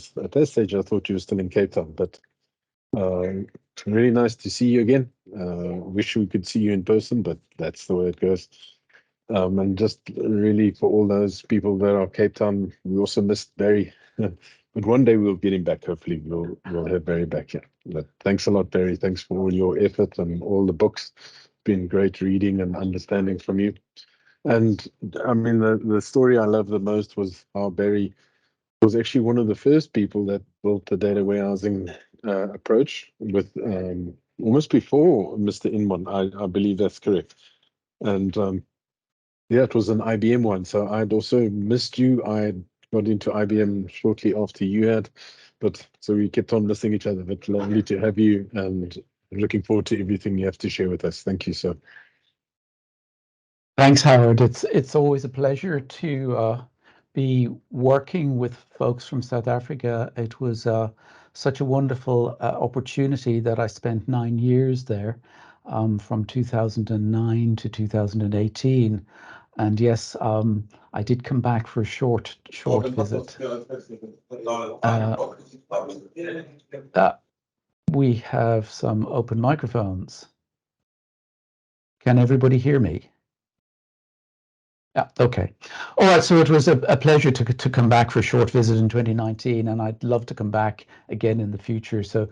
because at that stage I thought you were still in Cape Town. But really nice to see you again. Wish we could see you in person, but that's the way it goes. And just really for all those people that are Cape Town, we also missed Barry. But one day we'll get him back. Hopefully we'll have Barry back here. But thanks a lot, Barry. Thanks for all your effort and all the books. Been great reading and understanding from you. And I mean, the story I love the most was how Barry was actually one of the first people that built the data warehousing approach with almost before Mr. Inman. I believe that's correct. And yeah, it was an IBM one. So I'd also missed you. I got into IBM shortly after you had, but so we kept on missing each other. But lovely to have you, and looking forward to everything you have to share with us. Thank you, sir. Thanks, Howard. It's always a pleasure to be working with folks from South Africa. It was such a wonderful opportunity that I spent 9 years there, from 2009 to 2018. And yes, I did come back for a short visit. We have some open microphones. Can everybody hear me? Yeah, okay. All right, so it was a pleasure to come back for a short visit in 2019, and I'd love to come back again in the future. So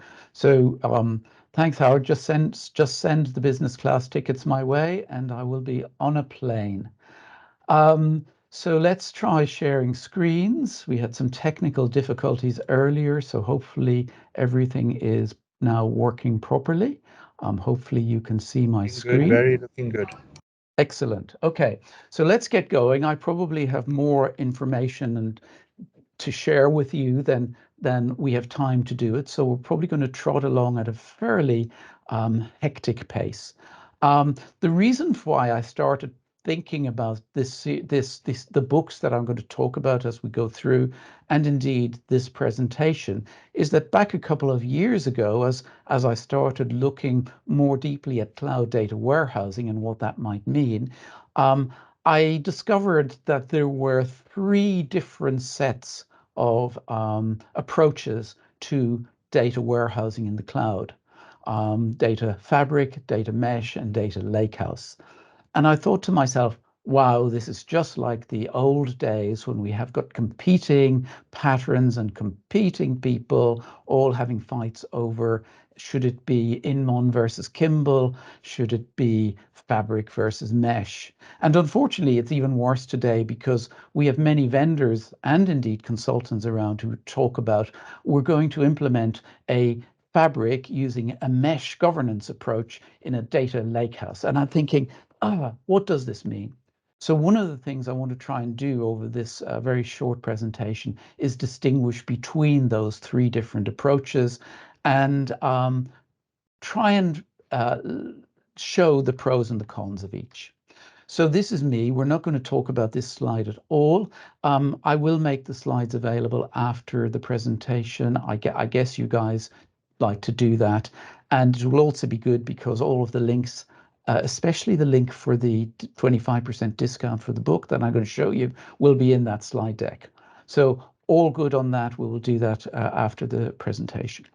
thanks, Howard. Just send the business class tickets my way, and I will be on a plane. So let's try sharing screens. We had some technical difficulties earlier, so hopefully everything is now working properly. Hopefully you can see my screen. Good, very looking good. Excellent. Okay, so let's get going. I probably have more information to share with you than we have time to do it. So we're probably going to trot along at a fairly hectic pace. The reason why I started thinking about the books that I'm going to talk about as we go through, and indeed this presentation, is that back a couple of years ago, as I started looking more deeply at cloud data warehousing and what that might mean, I discovered that there were 3 different sets of approaches to data warehousing in the cloud: data fabric, data mesh, and data lakehouse. And I thought to myself, wow, this is just like the old days when we have got competing patterns and competing people all having fights over, should it be Inmon versus Kimball? Should it be fabric versus mesh? And unfortunately, it's even worse today because we have many vendors and indeed consultants around who talk about, we're going to implement a fabric using a mesh governance approach in a data lakehouse. And I'm thinking, what does this mean? So one of the things I want to try and do over this very short presentation is distinguish between those 3 different approaches and try and show the pros and the cons of each. So this is me. We're not going to talk about this slide at all. I will make the slides available after the presentation. I guess you guys like to do that. And it will also be good because all of the links, especially the link for the 25% discount for the book that I'm going to show you, will be in that slide deck. So all good on that. We will do that after the presentation.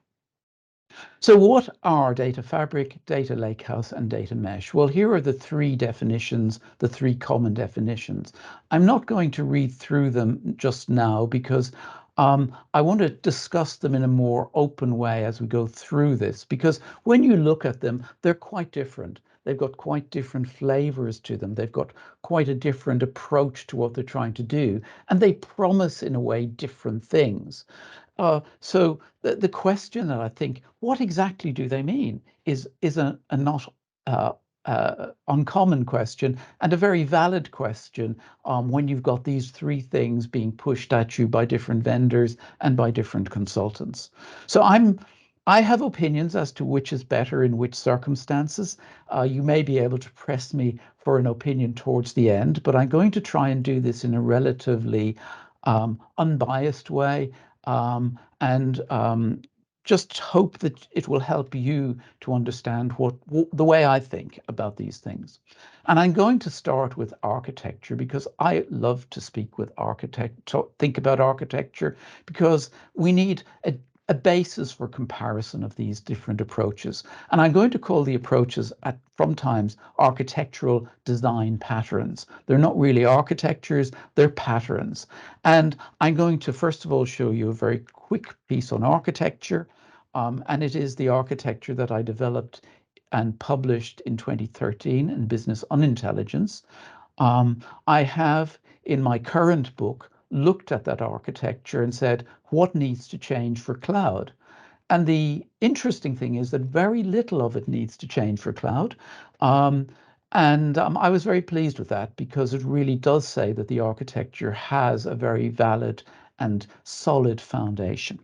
So what are data fabric, data lakehouse, and data mesh? Well, here are the 3 definitions, the 3 common definitions. I'm not going to read through them just now because I want to discuss them in a more open way as we go through this, because when you look at them, they're quite different. They've got quite different flavors to them. They've got quite a different approach to what they're trying to do, and they promise in a way different things. So the question that I think, what exactly do they mean, is a not uncommon question, and a very valid question when you've got these 3 things being pushed at you by different vendors and by different consultants. So I have opinions as to which is better in which circumstances. You may be able to press me for an opinion towards the end, but I'm going to try and do this in a relatively unbiased way, and just hope that it will help you to understand the way I think about these things. And I'm going to start with architecture because I love to speak with think about architecture, because we need a basis for comparison of these different approaches. And I'm going to call the approaches from times architectural design patterns. They're not really architectures, they're patterns. And I'm going to first of all show you a very quick piece on architecture. And it is the architecture that I developed and published in 2013 in Business Unintelligence. I have, in my current book, looked at that architecture and said, what needs to change for cloud? And the interesting thing is that very little of it needs to change for cloud. I was very pleased with that, because it really does say that the architecture has a very valid and solid foundation.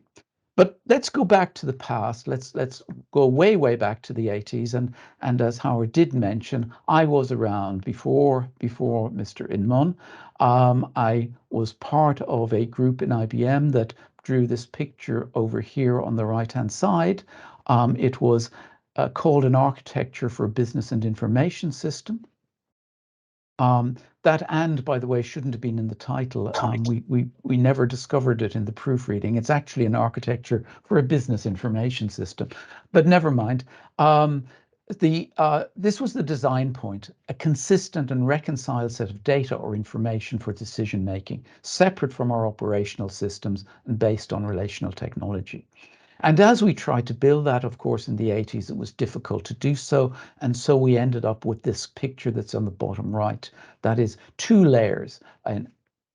But let's go back to the past. Let's go way back to the 80s. And as Howard did mention, I was around before Mr. Inman. I was part of a group in IBM that drew this picture over here on the right-hand side. It was called an architecture for a business and information system. That "and," by the way, shouldn't have been in the title. We never discovered it in the proofreading. It's actually an architecture for a business information system, but never mind. This was the design point: a consistent and reconciled set of data or information for decision making, separate from our operational systems and based on relational technology. And as we tried to build that, of course, in the 80s, it was difficult to do so. And so we ended up with this picture that's on the bottom right. That is 2 layers: an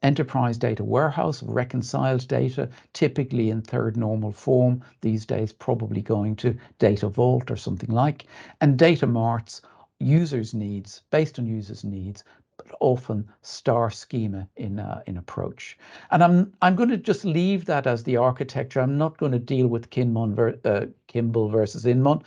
enterprise data warehouse of reconciled data, typically in third normal form, these days probably going to data vault or something like, and data marts, users' needs, based on users' needs, but often star schema in approach. And I'm going to just leave that as the architecture. I'm not going to deal with Kimball versus Inman.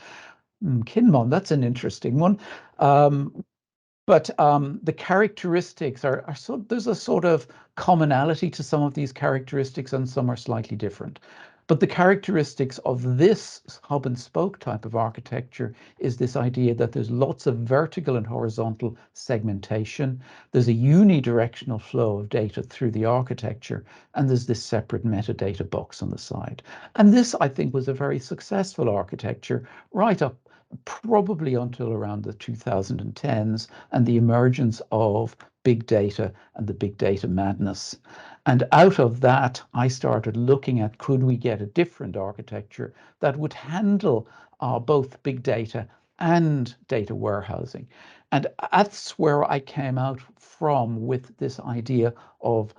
Kinmon, that's an interesting one. But the characteristics are there's a sort of commonality to some of these characteristics, and some are slightly different. But the characteristics of this hub and spoke type of architecture is this idea that there's lots of vertical and horizontal segmentation. There's a unidirectional flow of data through the architecture, and there's this separate metadata box on the side. And this, I think, was a very successful architecture right up probably until around the 2010s and the emergence of big data and the big data madness. And out of that, I started looking at, could we get a different architecture that would handle both big data and data warehousing? And that's where I came out from with this idea of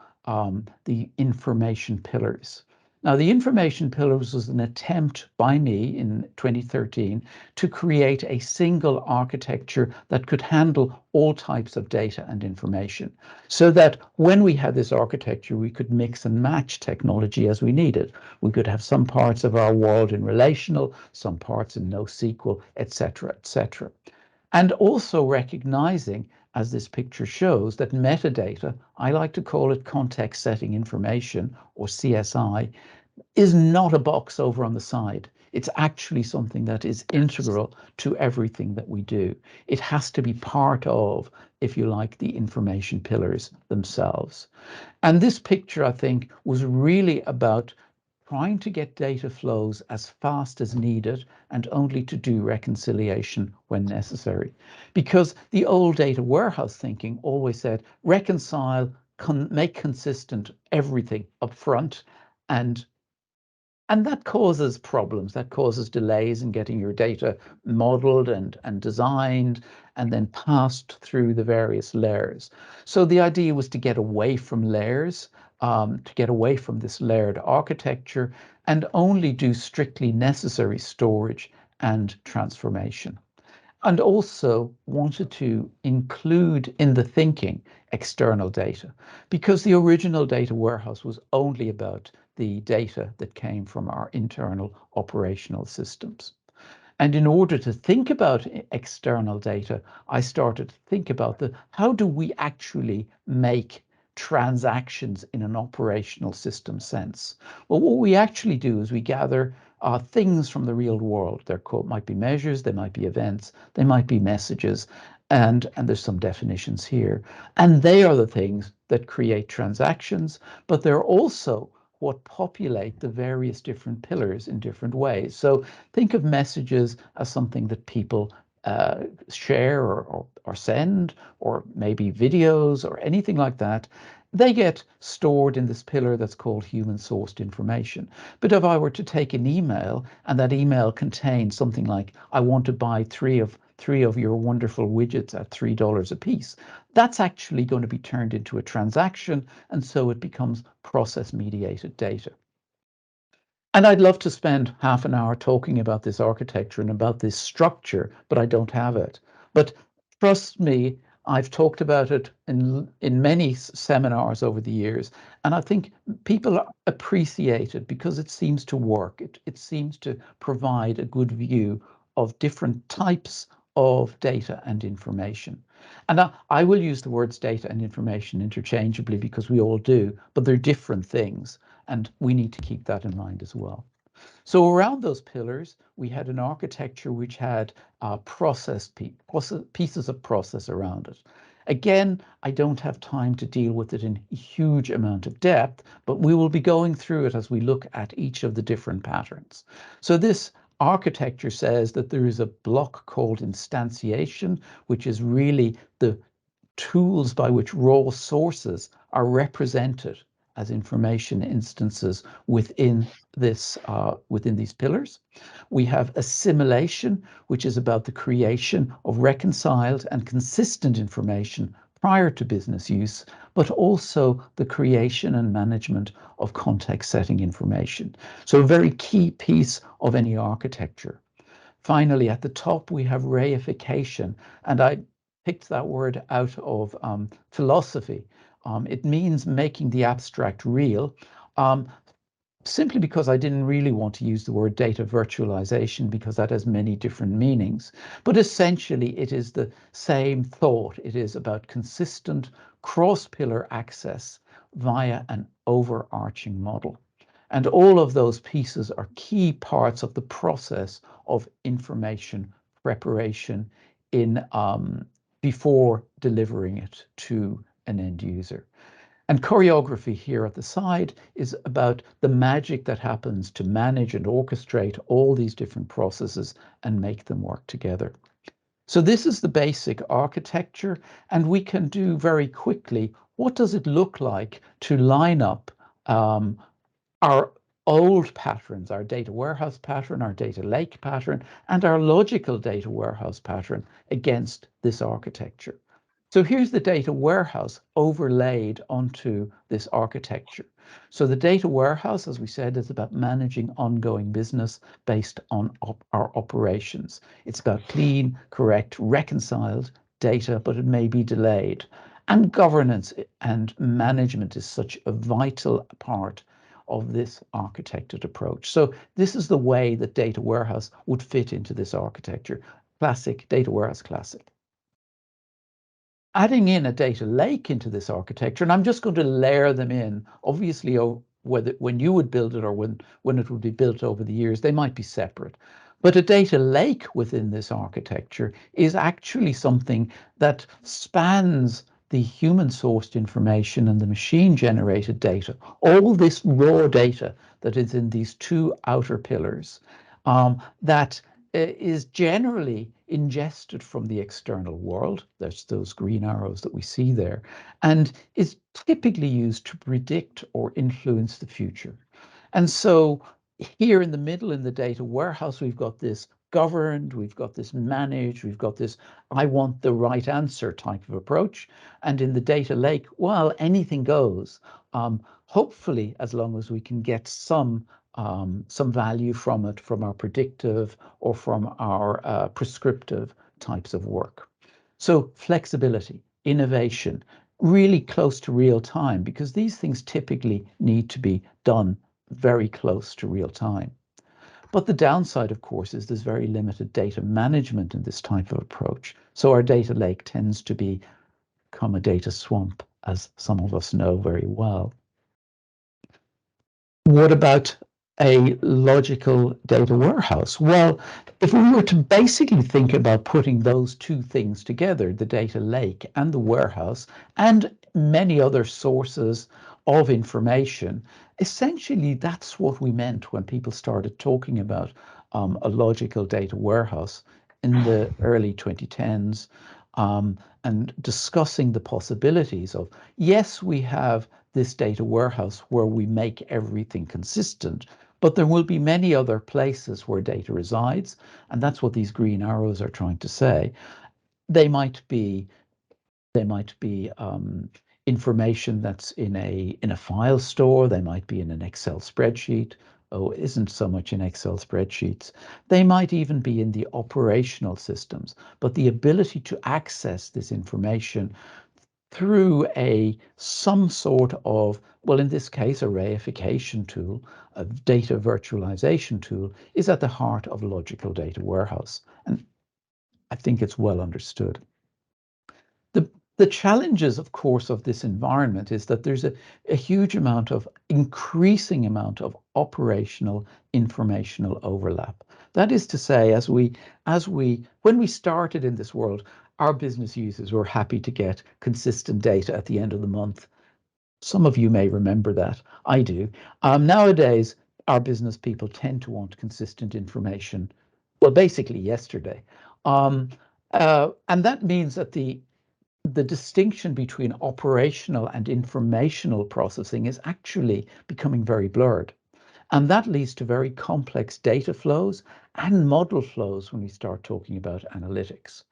the information pillars. Now, the information pillars was an attempt by me in 2013 to create a single architecture that could handle all types of data and information, so that when we had this architecture, we could mix and match technology as we needed. We could have some parts of our world in relational, some parts in NoSQL, etc., etc. And also recognizing, as this picture shows, that metadata, I like to call it context setting information, or CSI, is not a box over on the side. It's actually something that is integral to everything that we do. It has to be part of, if you like, the information pillars themselves. And this picture, I think, was really about trying to get data flows as fast as needed and only to do reconciliation when necessary. Because the old data warehouse thinking always said, reconcile, make consistent everything up front, and that causes problems. That causes delays in getting your data modeled and designed and then passed through the various layers. So the idea was to get away from layers, to get away from this layered architecture, and only do strictly necessary storage and transformation. And also wanted to include in the thinking external data, because the original data warehouse was only about the data that came from our internal operational systems. And in order to think about external data, I started to think about how do we actually make transactions in an operational system sense? Well, what we actually do is we gather things from the real world. They're called, might be measures, they might be events, they might be messages, and there's some definitions here. And they are the things that create transactions, but they're also what populate the various different pillars in different ways. So think of messages as something that people share or send, or maybe videos or anything like that. They get stored in this pillar that's called human sourced information. But if I were to take an email and that email contains something like, I want to buy three of your wonderful widgets at $3 a piece, that's actually going to be turned into a transaction, and so it becomes process mediated data. And I'd love to spend half an hour talking about this architecture and about this structure, but I don't have it. But trust me, I've talked about it in many seminars over the years, and I think people appreciate it because it seems to work. It seems to provide a good view of different types of data and information. And I will use the words data and information interchangeably because we all do, but they're different things, and we need to keep that in mind as well. So around those pillars, we had an architecture which had pieces of process around it. Again, I don't have time to deal with it in a huge amount of depth, but we will be going through it as we look at each of the different patterns. So this architecture says that there is a block called instantiation, which is really the tools by which raw sources are represented as information instances within these pillars. We have assimilation, which is about the creation of reconciled and consistent information prior to business use, but also the creation and management of context setting information. So a very key piece of any architecture. Finally, at the top, we have reification, and I picked that word out of philosophy. It means making the abstract real, simply because I didn't really want to use the word data virtualization because that has many different meanings. But essentially, it is the same thought. It is about consistent cross-pillar access via an overarching model. And all of those pieces are key parts of the process of information preparation in before delivering it to an end user. And choreography here at the side is about the magic that happens to manage and orchestrate all these different processes and make them work together. So this is the basic architecture, and we can do very quickly, what does it look like to line up our old patterns, our data warehouse pattern, our data lake pattern, and our logical data warehouse pattern against this architecture. So here's the data warehouse overlaid onto this architecture. So the data warehouse, as we said, is about managing ongoing business based on our operations. It's about clean, correct, reconciled data, but it may be delayed. And governance and management is such a vital part of this architected approach. So this is the way that data warehouse would fit into this architecture. Classic, data warehouse classic. Adding in a data lake into this architecture, and I'm just going to layer them in, obviously, whether when you would build it or when it would be built over the years, they might be separate. But a data lake within this architecture is actually something that spans the human-sourced information and the machine-generated data, all this raw data that is in these two outer pillars, that is generally ingested from the external world. There's those green arrows that we see there, and is typically used to predict or influence the future. And so here in the middle in the data warehouse, we've got this governed, we've got this managed, we've got this I want the right answer type of approach. And in the data lake, well, anything goes. Hopefully, as long as we can get some value from it, from our predictive or from our prescriptive types of work. So flexibility, innovation, really close to real time, because these things typically need to be done very close to real time. But the downside, of course, is there's very limited data management in this type of approach. So our data lake tends to become a data swamp, as some of us know very well. What about a logical data warehouse? Well, if we were to basically think about putting those two things together, the data lake and the warehouse, and many other sources of information, essentially that's what we meant when people started talking about a logical data warehouse in the early 2010s, and discussing the possibilities of, yes, we have this data warehouse where we make everything consistent, but there will be many other places where data resides, and that's what these green arrows are trying to say. They might be information that's in a file store. They might be in an Excel spreadsheet. Oh, it isn't so much in Excel spreadsheets. They might even be in the operational systems. But the ability to access this information through some sort of, well, in this case, a reification tool, a data virtualization tool, is at the heart of logical data warehouse. And I think it's well understood. The challenges, of course, of this environment is that there's a huge amount of, increasing amount of operational informational overlap. That is to say, when we started in this world, our business users were happy to get consistent data at the end of the month. Some of you may remember that. I do. Nowadays, our business people tend to want consistent information, well, basically yesterday. And that means that the distinction between operational and informational processing is actually becoming very blurred. And that leads to very complex data flows and model flows when we start talking about analytics.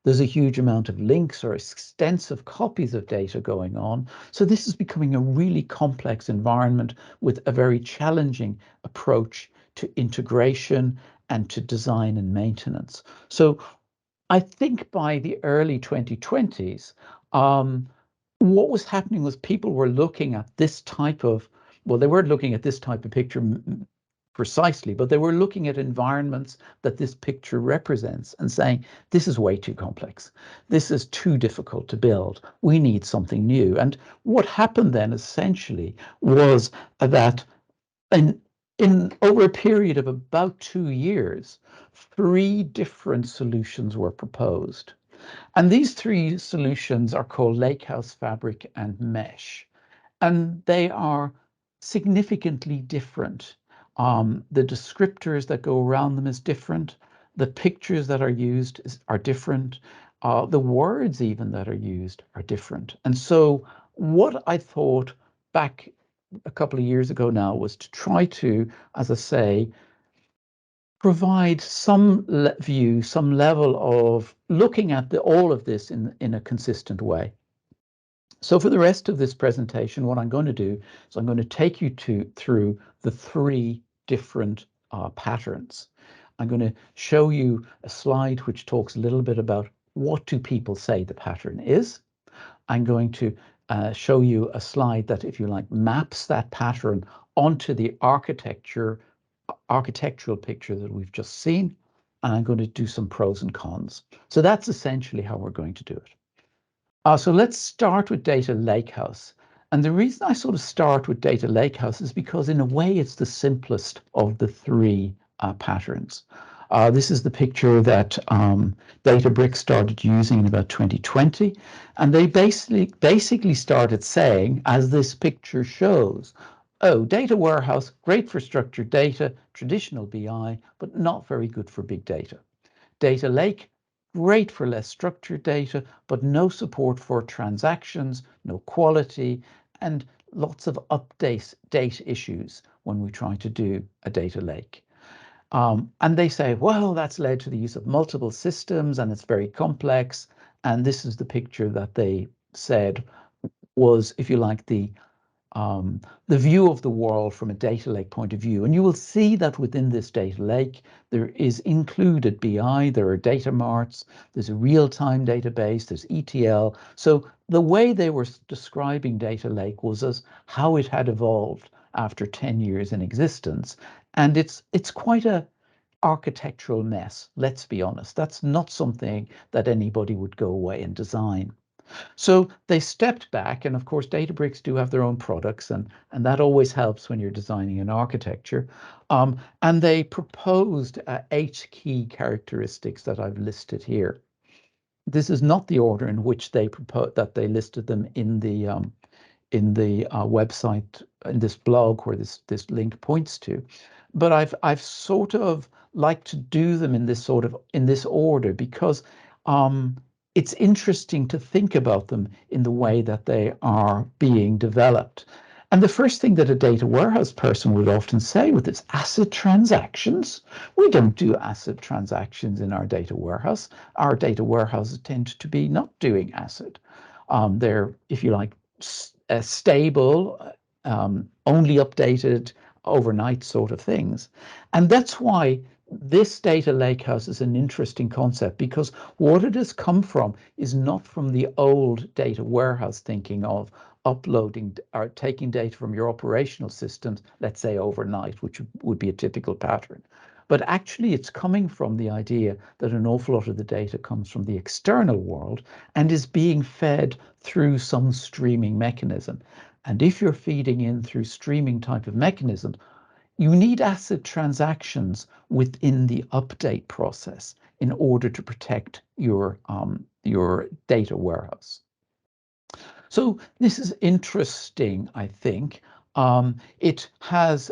There's a huge amount of links or extensive copies of data going on. So this is becoming a really complex environment with a very challenging approach to integration and to design and maintenance. So I think by the early 2020s, what was happening was people were looking at this type of, well, they weren't looking at this type of picture precisely, but they were looking at environments that this picture represents and saying, this is way too complex. This is too difficult to build. We need something new. And what happened then essentially was that in over a period of about 2 years, 3 different solutions were proposed. And these 3 solutions are called Lakehouse, Fabric, and Mesh. And they are significantly different. The descriptors that go around them is different. The pictures that are used are different. The words even that are used are different. And so what I thought back a couple of years ago now was to try to, as I say, provide some view, some level of looking at all of this in a consistent way. So for the rest of this presentation, what I'm going to do is I'm going to take you through the 3 different patterns. I'm going to show you a slide which talks a little bit about what do people say the pattern is. I'm going to show you a slide that, if you like, maps that pattern onto the architectural picture that we've just seen. And I'm going to do some pros and cons. So that's essentially how we're going to do it. So let's start with Data Lakehouse. And the reason I sort of start with Data Lakehouse is because in a way it's the simplest of the 3 patterns. This is the picture that Databricks started using in about 2020. And they basically started saying, as this picture shows, oh, data warehouse, great for structured data, traditional BI, but not very good for big data. Data lake, great for less structured data, but no support for transactions, no quality, and lots of date issues when we try to do a data lake. And they say, well, that's led to the use of multiple systems and it's very complex. And this is the picture that they said was, if you like, the view of the world from a data lake point of view. And you will see that within this data lake, there is included BI, there are data marts, there's a real-time database, there's ETL. So the way they were describing data lake was as how it had evolved after 10 years in existence. And it's quite a architectural mess, let's be honest. That's not something that anybody would go away and design. So they stepped back, and of course, Databricks do have their own products, and that always helps when you're designing an architecture. And they proposed 8 key characteristics that I've listed here. This is not the order in which they proposed that they listed them in the website, in this blog where this link points to, but I've sort of like to do them in this order because it's interesting to think about them in the way that they are being developed. And the first thing that a data warehouse person would often say with this ACID transactions, we don't do ACID transactions in our data warehouse. Our data warehouses tend to be not doing ACID. They're, if you like, stable, only updated overnight sort of things. And that's why this data lakehouse is an interesting concept, because what it has come from is not from the old data warehouse thinking of uploading or taking data from your operational systems, let's say overnight, which would be a typical pattern. But actually, it's coming from the idea that an awful lot of the data comes from the external world and is being fed through some streaming mechanism. And if you're feeding in through streaming type of mechanisms, you need ACID transactions within the update process in order to protect your data warehouse. So this is interesting, I think. It has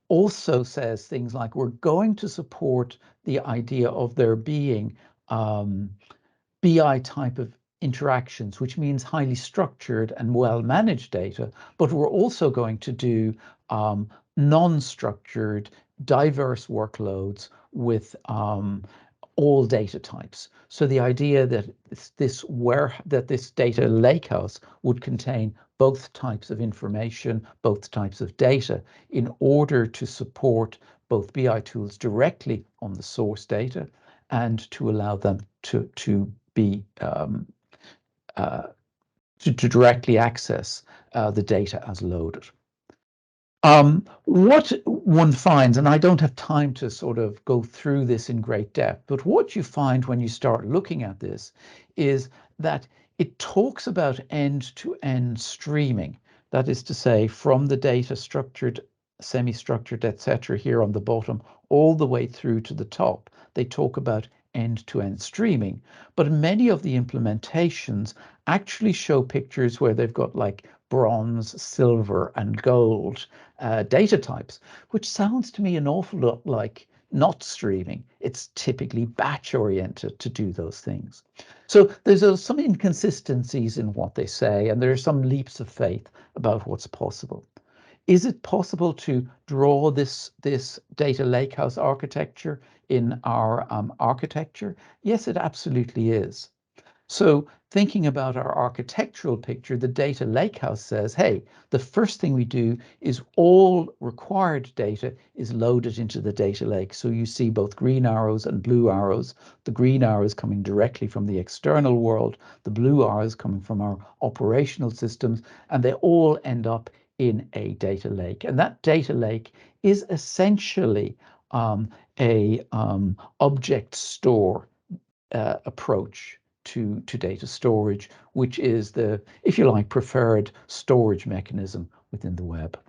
also says things like we're going to support the idea of there being BI type of interactions, which means highly structured and well-managed data, but we're also going to do non-structured, diverse workloads with all data types. So the idea that this data lakehouse would contain both types of information, both types of data, in order to support both BI tools directly on the source data and to allow them to be to directly access the data as loaded. What one finds, and I don't have time to sort of go through this in great depth, but what you find when you start looking at this is that it talks about end-to-end streaming. That is to say, from the data structured, semi-structured, etc., here on the bottom, all the way through to the top. They talk about end-to-end streaming, but many of the implementations actually show pictures where they've got like bronze, silver, and gold data types, which sounds to me an awful lot like not streaming. It's typically batch oriented to do those things. So there's some inconsistencies in what they say, and there are some leaps of faith about what's possible. Is it possible to draw this data lakehouse architecture in our architecture? Yes, it absolutely is. So thinking about our architectural picture, the data lakehouse says, hey, the first thing we do is all required data is loaded into the data lake. So you see both green arrows and blue arrows, the green arrows coming directly from the external world, the blue arrows coming from our operational systems, and they all end up in a data lake. And that data lake is essentially a object store approach to data storage, which is the, if you like, preferred storage mechanism within the web.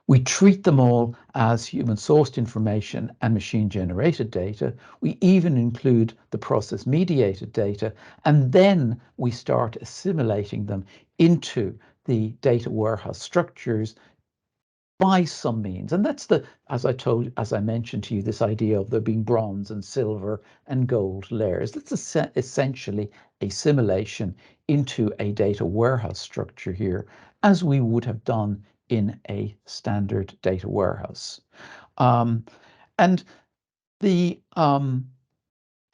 We treat them all as human-sourced information and machine-generated data. We even include the process-mediated data, and then we start assimilating them into the data warehouse structures by some means. And that's the, as I mentioned to you, this idea of there being bronze and silver and gold layers. That's essentially a simulation into a data warehouse structure here, as we would have done in a standard data warehouse. And the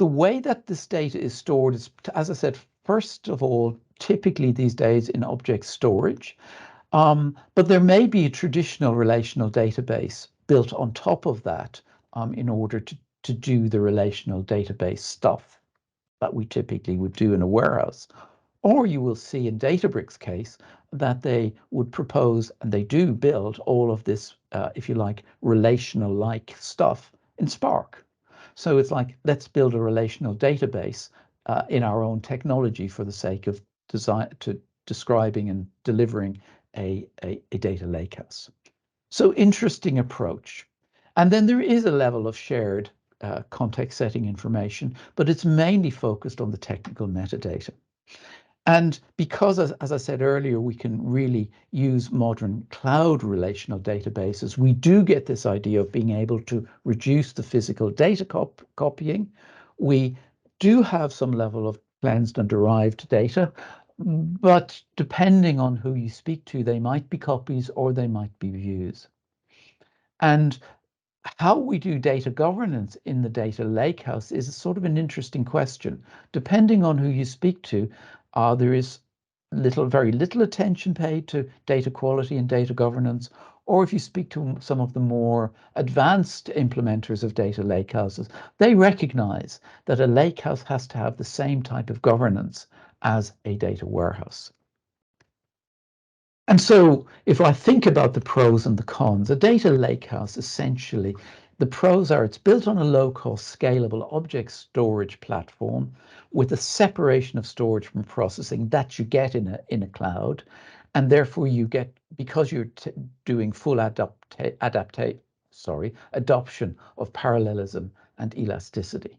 way that this data is stored is, as I said, first of all, typically these days in object storage. But there may be a traditional relational database built on top of that in order to do the relational database stuff that we typically would do in a warehouse. Or you will see in Databricks' case that they would propose, and they do build all of this, if you like, relational-like stuff in Spark. So it's like, let's build a relational database in our own technology for the sake of describing and delivering a data lakehouse. So interesting approach. And then there is a level of shared context setting information, but it's mainly focused on the technical metadata. And because, as I said earlier, we can really use modern cloud relational databases, we do get this idea of being able to reduce the physical data copying. We do have some level of cleansed and derived data, but depending on who you speak to, they might be copies or they might be views. And how we do data governance in the data lakehouse is sort of an interesting question. Depending on who you speak to, there is very little attention paid to data quality and data governance. Or if you speak to some of the more advanced implementers of data lakehouses, they recognize that a lakehouse has to have the same type of governance as a data warehouse. And so if I think about the pros and the cons, a data lakehouse, essentially, the pros are it's built on a low-cost, scalable object storage platform with a separation of storage from processing that you get in a cloud. And therefore you get, because you're doing full adoption of parallelism and elasticity.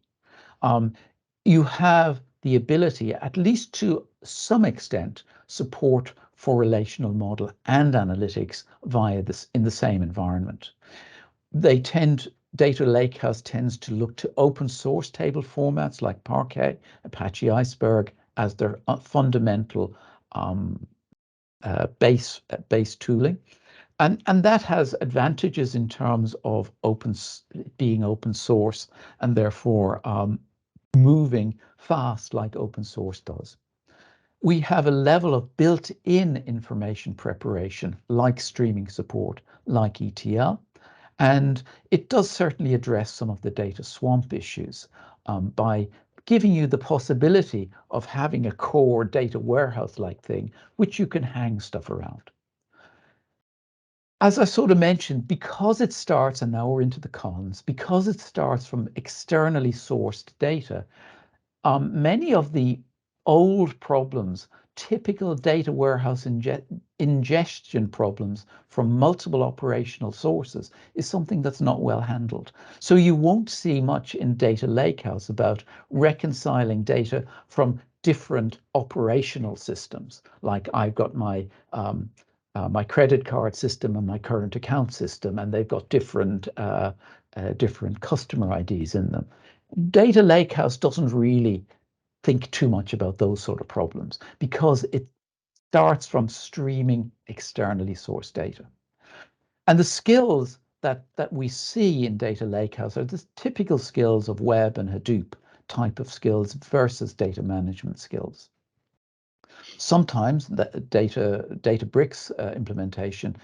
You have the ability, at least to some extent, support for relational model and analytics via this in the same environment. Data Lakehouse tends to look to open source table formats like Parquet, Apache Iceberg as their fundamental base tooling. And that has advantages in terms of being open source and therefore moving fast like open source does. We have a level of built-in information preparation like streaming support, like ETL, and it does certainly address some of the data swamp issues by giving you the possibility of having a core data warehouse-like thing, which you can hang stuff around. As I sort of mentioned, because it starts, and now we're into the cons, because it starts from externally sourced data, many of the old problems, typical data warehouse ingestion problems from multiple operational sources, is something that's not well handled. So you won't see much in data lakehouse about reconciling data from different operational systems. Like I've got my credit card system and my current account system, and they've got different customer IDs in them. Data Lakehouse doesn't really think too much about those sort of problems because it starts from streaming externally sourced data. And the skills that we see in Data Lakehouse are the typical skills of web and Hadoop type of skills versus data management skills. Sometimes the Databricks implementation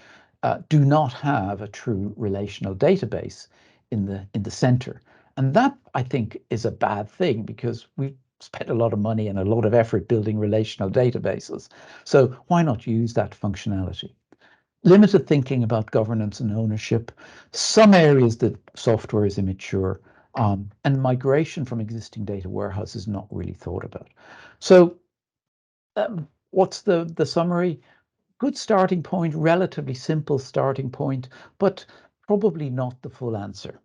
do not have a true relational database in the center. And that, I think, is a bad thing because we've spent a lot of money and a lot of effort building relational databases. So why not use that functionality? Limited thinking about governance and ownership. Some areas that software is immature, and migration from existing data warehouse is not really thought about. So what's the summary? Good starting point, relatively simple starting point, but probably not the full answer.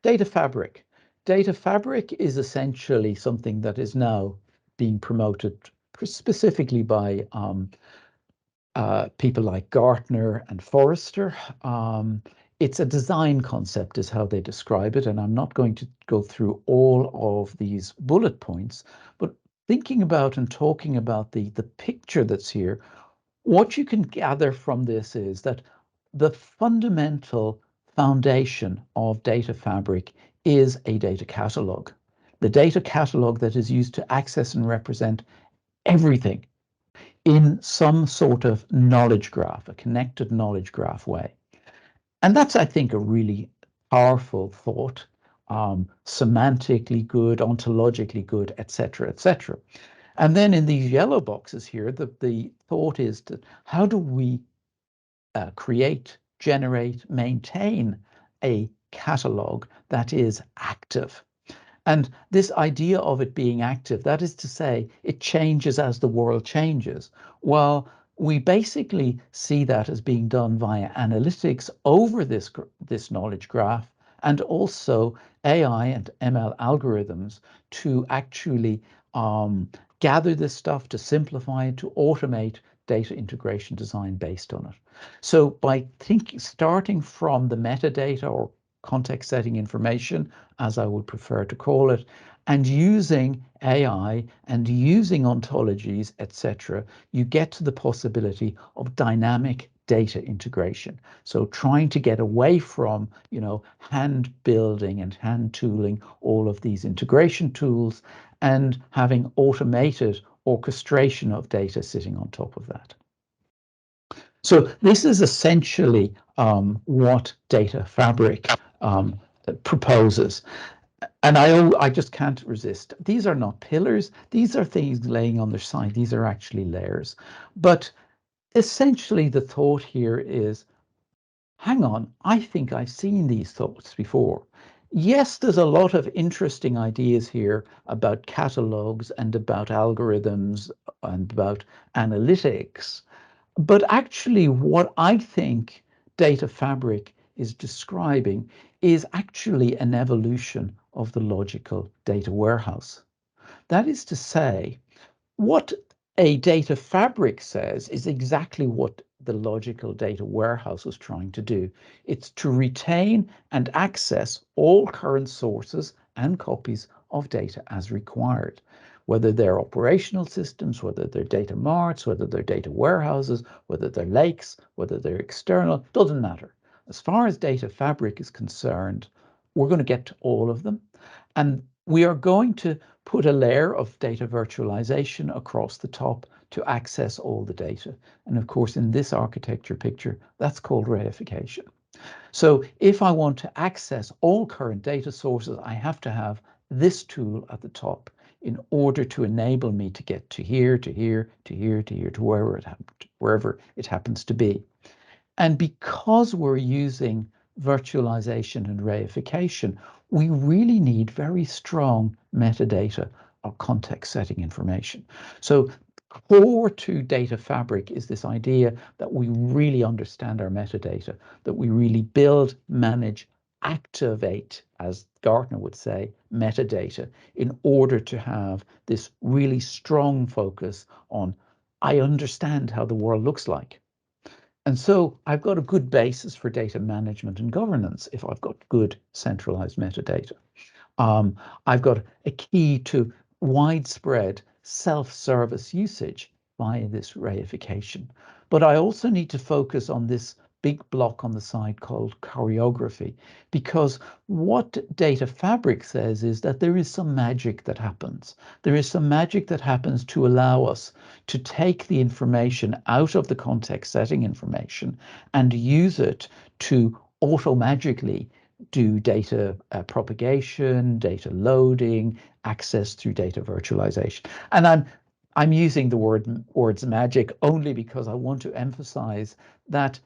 Data Fabric. Data Fabric is essentially something that is now being promoted specifically by people like Gartner and Forrester. It's a design concept is how they describe it, and I'm not going to go through all of these bullet points, but thinking about and talking about the picture that's here, what you can gather from this is that the fundamental foundation of Data Fabric is a data catalog. The data catalog that is used to access and represent everything in some sort of knowledge graph, a connected knowledge graph way. And that's, I think, a really powerful thought, semantically good, ontologically good, etc., etc. And then in these yellow boxes here, the thought is that how do we create, generate, maintain a catalog that is active? And this idea of it being active, that is to say, it changes as the world changes. Well, we basically see that as being done via analytics over this knowledge graph, and also AI and ML algorithms to actually gather this stuff, to simplify it, to automate data integration design based on it. So by starting from the metadata or context setting information, as I would prefer to call it, and using AI and using ontologies, etc., you get to the possibility of dynamic data integration. So trying to get away from, hand building and hand tooling all of these integration tools and having automated orchestration of data sitting on top of that. So this is essentially what Data Fabric proposes. And I just can't resist. These are not pillars. These are things laying on their side. These are actually layers. But essentially the thought here is, hang on, I think I've seen these thoughts before. Yes, there's a lot of interesting ideas here about catalogs and about algorithms and about analytics. But actually, what I think Data Fabric is describing is actually an evolution of the logical data warehouse. That is to say, what a data fabric says is exactly what the logical data warehouse was trying to do. It's to retain and access all current sources and copies of data as required, whether they're operational systems, whether they're data marts, whether they're data warehouses, whether they're lakes, whether they're external, doesn't matter. As far as data fabric is concerned, we're going to get to all of them. And we are going to put a layer of data virtualization across the top to access all the data. And of course, in this architecture picture, that's called reification. So if I want to access all current data sources, I have to have this tool at the top in order to enable me to get to here, to here, to here, to here, to wherever it happens to be. And because we're using virtualization and reification, we really need very strong metadata or context setting information. So core to Data Fabric is this idea that we really understand our metadata, that we really build, manage, activate, as Gartner would say, metadata in order to have this really strong focus on, I understand how the world looks like. And so I've got a good basis for data management and governance if I've got good centralized metadata. I've got a key to widespread self-service usage via this reification. But I also need to focus on this big block on the side called choreography, because what Data Fabric says is that there is some magic that happens. There is some magic that happens to allow us to take the information out of the context setting information and use it to auto-magically do data propagation, data loading, access through data virtualization. And I'm using the words magic only because I want to emphasize that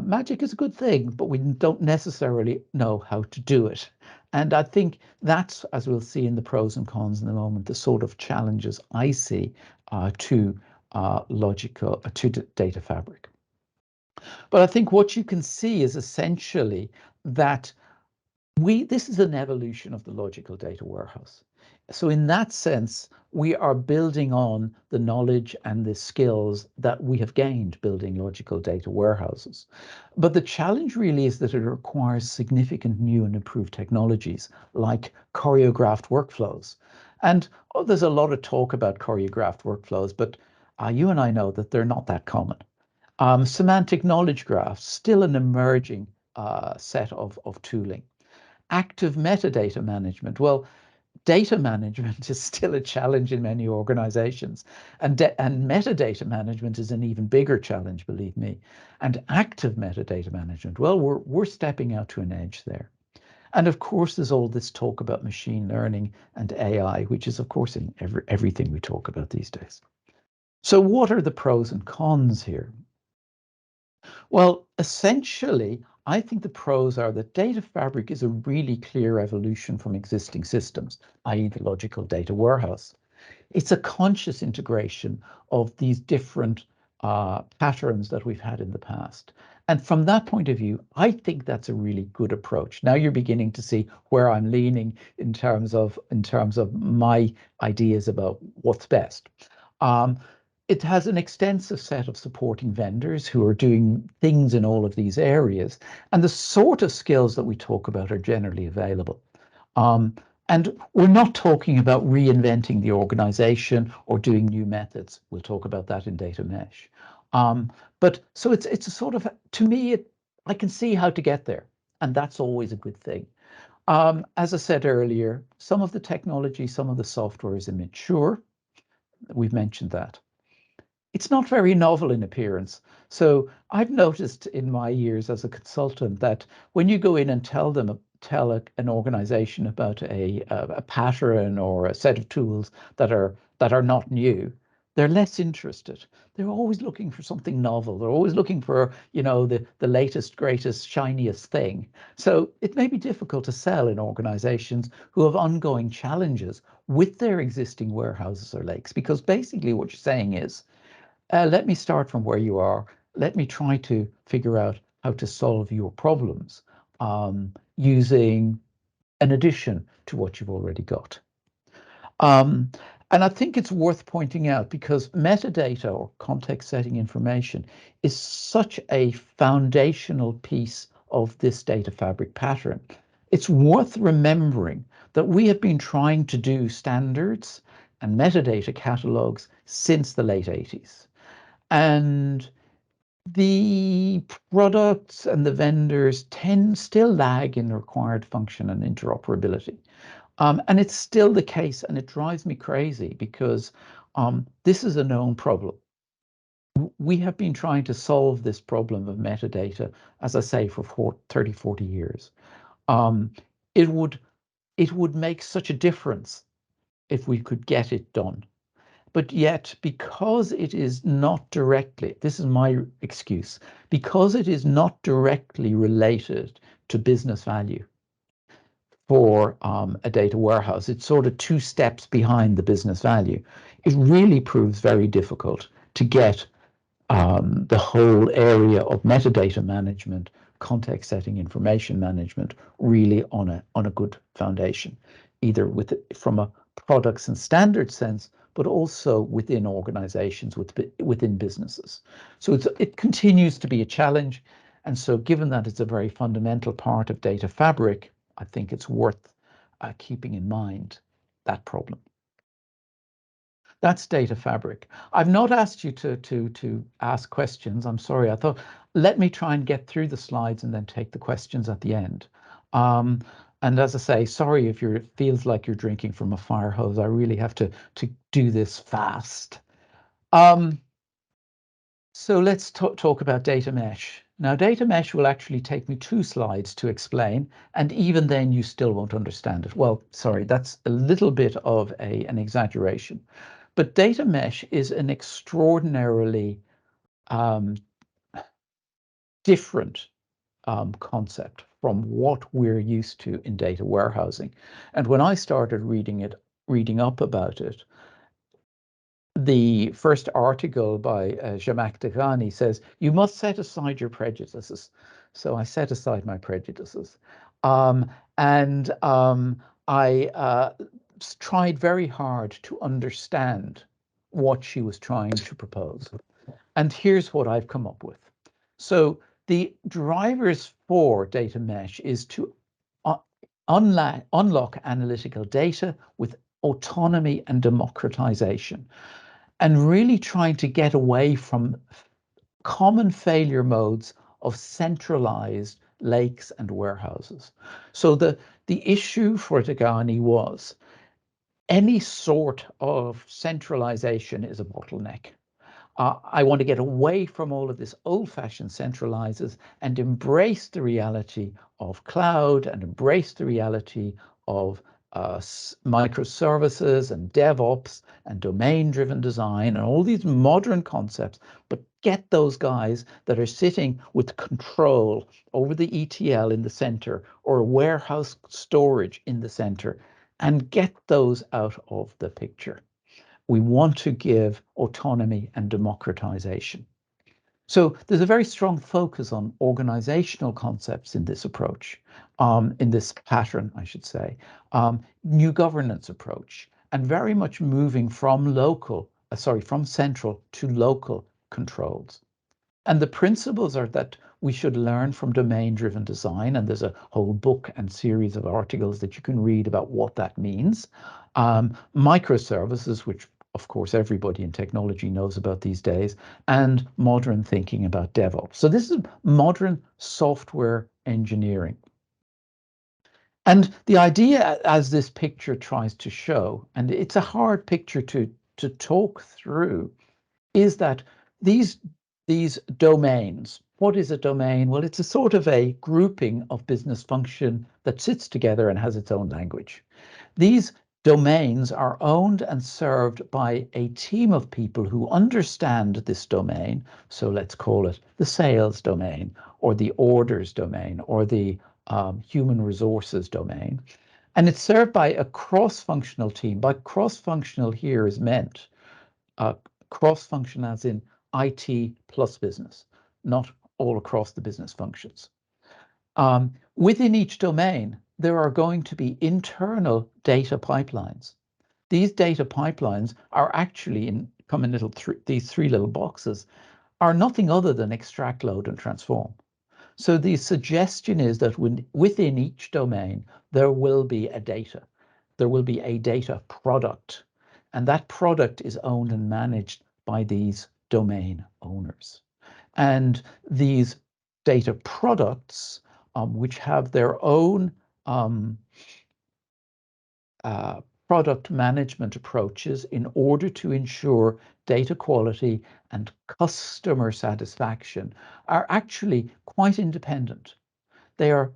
magic is a good thing, but we don't necessarily know how to do it. And I think that's, as we'll see in the pros and cons in a moment, the sort of challenges I see to Data Fabric. But I think what you can see is essentially that this is an evolution of the logical data warehouse. So in that sense, we are building on the knowledge and the skills that we have gained building logical data warehouses. But the challenge really is that it requires significant new and improved technologies like choreographed workflows. And there's a lot of talk about choreographed workflows, but you and I know that they're not that common. Semantic knowledge graphs, still an emerging set of tooling. Active metadata management. Well, data management is still a challenge in many organizations, and metadata management is an even bigger challenge, believe me. And active metadata management, well, we're stepping out to an edge there. And of course, there's all this talk about machine learning and AI, which is, of course, in everything we talk about these days. So what are the pros and cons here? Well, essentially, I think the pros are that data fabric is a really clear evolution from existing systems, i.e. the logical data warehouse. It's a conscious integration of these different patterns that we've had in the past. And from that point of view, I think that's a really good approach. Now you're beginning to see where I'm leaning in terms of my ideas about what's best. It has an extensive set of supporting vendors who are doing things in all of these areas. And the sort of skills that we talk about are generally available. And we're not talking about reinventing the organization or doing new methods. We'll talk about that in data mesh. But so it's a sort of, to me, I can see how to get there. And that's always a good thing. As I said earlier, some of the technology, some of the software is immature. We've mentioned that. It's not very novel in appearance. So I've noticed in my years as a consultant that when you go in and tell an organization about a pattern or a set of tools that are not new, they're less interested. They're always looking for something novel. They're always looking for, the latest, greatest, shiniest thing. So it may be difficult to sell in organizations who have ongoing challenges with their existing warehouses or lakes, because basically what you're saying is, let me start from where you are. Let me try to figure out how to solve your problems using an addition to what you've already got. And I think it's worth pointing out, because metadata or context setting information is such a foundational piece of this data fabric pattern. It's worth remembering that we have been trying to do standards and metadata catalogs since the late 80s. And the products and the vendors still lag in required function and interoperability. And it's still the case, and it drives me crazy because this is a known problem. We have been trying to solve this problem of metadata, as I say, for 30, 40 years. It would make such a difference if we could get it done. But yet, because it is not directly, this is my excuse, because it is not directly related to business value for a data warehouse, it's sort of 2 steps behind the business value. It really proves very difficult to get the whole area of metadata management, context setting, information management really on a good foundation, either from a products and standards sense, but also within organizations, within businesses. So it continues to be a challenge. And so given that it's a very fundamental part of data fabric, I think it's worth keeping in mind that problem. That's data fabric. I've not asked you to ask questions. I'm sorry. I thought, let me try and get through the slides and then take the questions at the end. And as I say, sorry if it feels like you're drinking from a fire hose. I really have to do this fast. So let's talk about data mesh. Now, data mesh will actually take me 2 slides to explain, and even then you still won't understand it. Well, sorry, that's a little bit of an exaggeration. But data mesh is an extraordinarily different concept from what we're used to in data warehousing. And when I started reading up about it, the first article by Zhamak Dehghani says, you must set aside your prejudices. So I set aside my prejudices. And I tried very hard to understand what she was trying to propose. And here's what I've come up with. So the drivers for data mesh is to unlock analytical data with autonomy and democratization, and really trying to get away from common failure modes of centralized lakes and warehouses. So the issue for Dehghani was any sort of centralization is a bottleneck. I want to get away from all of this old-fashioned centralizers and embrace the reality of cloud and embrace the reality of microservices and DevOps and domain-driven design and all these modern concepts, but get those guys that are sitting with control over the ETL in the center or warehouse storage in the center and get those out of the picture. We want to give autonomy and democratization. So there's a very strong focus on organizational concepts in this approach, in this pattern, I should say, new governance approach, and very much moving from from central to local controls. And the principles are that we should learn from domain-driven design, and there's a whole book and series of articles that you can read about what that means. Microservices, which of course everybody in technology knows about these days, and modern thinking about DevOps. So this is modern software engineering. And the idea, as this picture tries to show, and it's a hard picture to talk through, is that these domains. What is a domain? Well, it's a sort of a grouping of business function that sits together and has its own language. These domains are owned and served by a team of people who understand this domain. So let's call it the sales domain, or the orders domain, or the human resources domain. And it's served by a cross-functional team. By cross-functional here is meant cross-function as in IT plus business, not all across the business functions. Within each domain, there are going to be internal data pipelines. These data pipelines are actually come in these three little boxes, are nothing other than extract, load, and transform. So the suggestion is that within each domain, there will be a data. There will be a data product, and that product is owned and managed by these domain owners. And these data products, which have their own product management approaches in order to ensure data quality and customer satisfaction, are actually quite independent. They are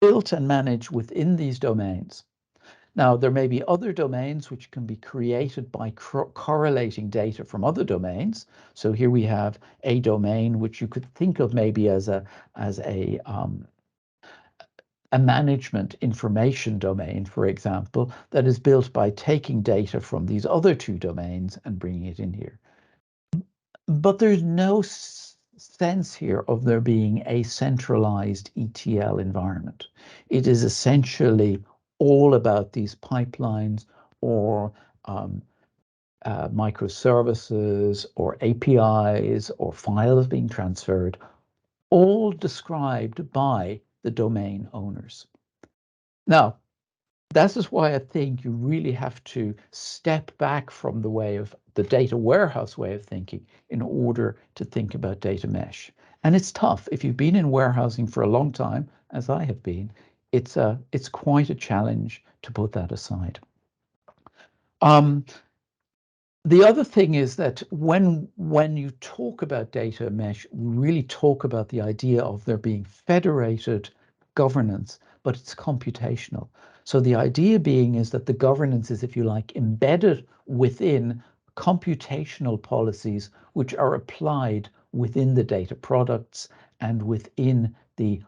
built and managed within these domains. Now, there may be other domains which can be created by correlating data from other domains. So here we have a domain which you could think of maybe as a management information domain, for example, that is built by taking data from these other two domains and bringing it in here. But there's no sense here of there being a centralized ETL environment. It is essentially all about these pipelines or microservices or APIs or files being transferred, all described by the domain owners. Now, this is why I think you really have to step back from the way of the data warehouse way of thinking in order to think about data mesh. And it's tough. If you've been in warehousing for a long time, as I have been, it's quite a challenge to put that aside. The other thing is that when you talk about data mesh, we really talk about the idea of there being federated governance, but it's computational. So the idea being is that the governance is, if you like, embedded within computational policies which are applied within the data products and within the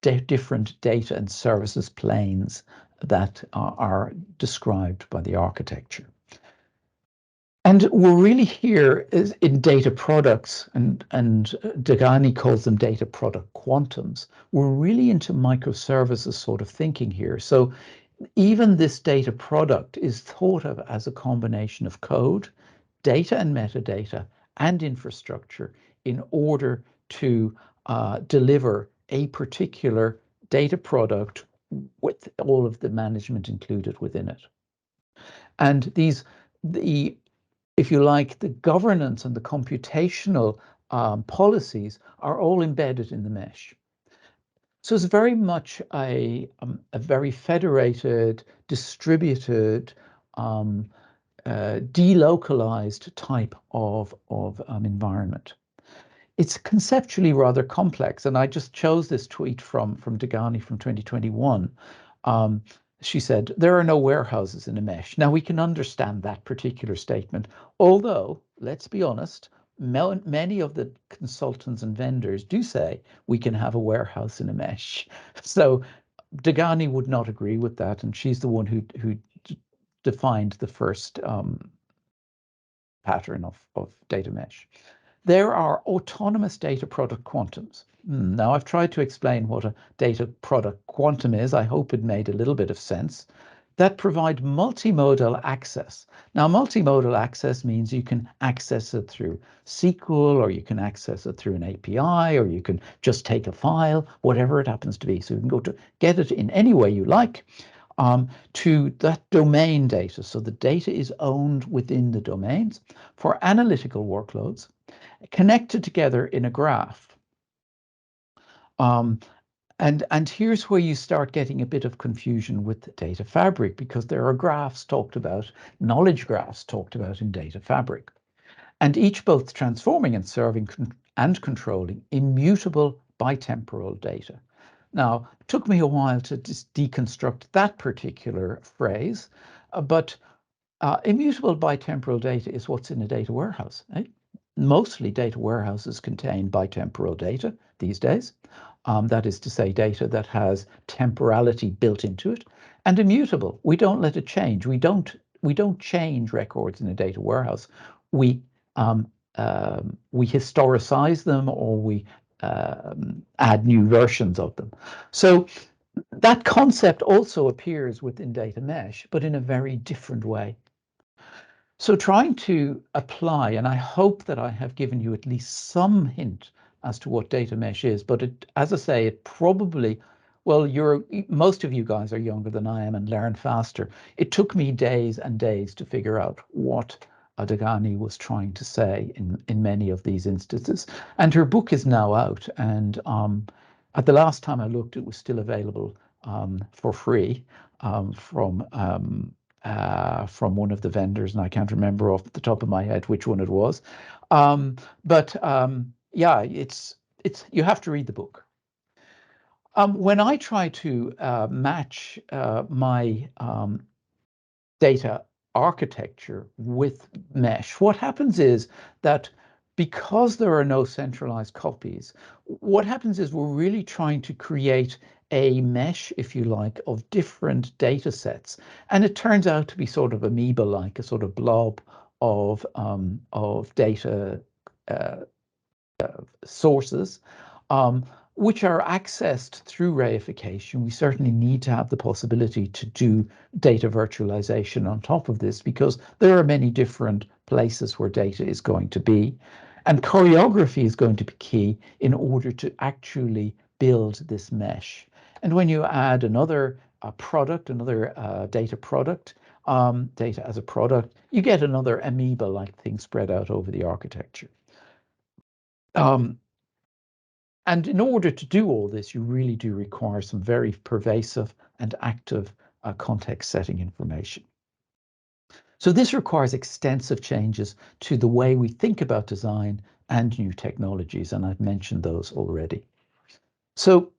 different data and services planes that are described by the architecture. And we're really here is in data products, and Degani calls them data product quantums. We're really into microservices sort of thinking here. So even this data product is thought of as a combination of code, data and metadata, and infrastructure in order to deliver a particular data product with all of the management included within it. And if you like, the governance and the computational policies are all embedded in the mesh. So it's very much a very federated, distributed, delocalized type of environment. It's conceptually rather complex, and I just chose this tweet from Degani from 2021. She said, there are no warehouses in a mesh. Now we can understand that particular statement, although, let's be honest, many of the consultants and vendors do say we can have a warehouse in a mesh. So Dagani would not agree with that, and she's the one who defined the first pattern of data mesh. There are autonomous data product quantums. Now, I've tried to explain what a data product quantum is. I hope it made a little bit of sense. That provide multimodal access. Now, multimodal access means you can access it through SQL, or you can access it through an API, or you can just take a file, whatever it happens to be. So you can go to get it in any way you like. To that domain data. So the data is owned within the domains for analytical workloads, connected together in a graph. And here's where you start getting a bit of confusion with the data fabric, because there are graphs talked about, knowledge graphs talked about in data fabric, and each both transforming and serving and controlling immutable bitemporal data. Now, it took me a while to deconstruct that particular phrase, but immutable bitemporal data is what's in a data warehouse. Eh? Mostly data warehouses contain bitemporal data these days. That is to say, data that has temporality built into it, and immutable. We don't let it change. We don't change records in a data warehouse. We historicize them, or we add new versions of them. So that concept also appears within data mesh, but in a very different way. So trying to apply, and I hope that I have given you at least some hint as to what data mesh is, but it, as I say, it probably, well, most of you guys are younger than I am and learn faster. It took me days and days to figure out what Dagani was trying to say in many of these instances. And her book is now out, and at the last time I looked, it was still available for free from one of the vendors, and I can't remember off the top of my head which one it was. Yeah, it's you have to read the book. When I try to match my data architecture with mesh, what happens is that because there are no centralized copies, what happens is we're really trying to create a mesh, if you like, of different data sets. And it turns out to be sort of amoeba-like, a sort of blob of data sources, which are accessed through reification. We certainly need to have the possibility to do data virtualization on top of this, because there are many different places where data is going to be. And choreography is going to be key in order to actually build this mesh. And when you add another product, another data product, data as a product, you get another amoeba-like thing spread out over the architecture. And in order to do all this, you really do require some very pervasive and active context setting information. So this requires extensive changes to the way we think about design and new technologies, and I've mentioned those already. So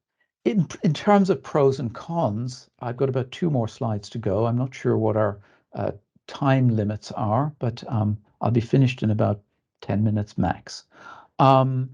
in terms of pros and cons, I've got about 2 more slides to go. I'm not sure what our time limits are, but I'll be finished in about 10 minutes max. The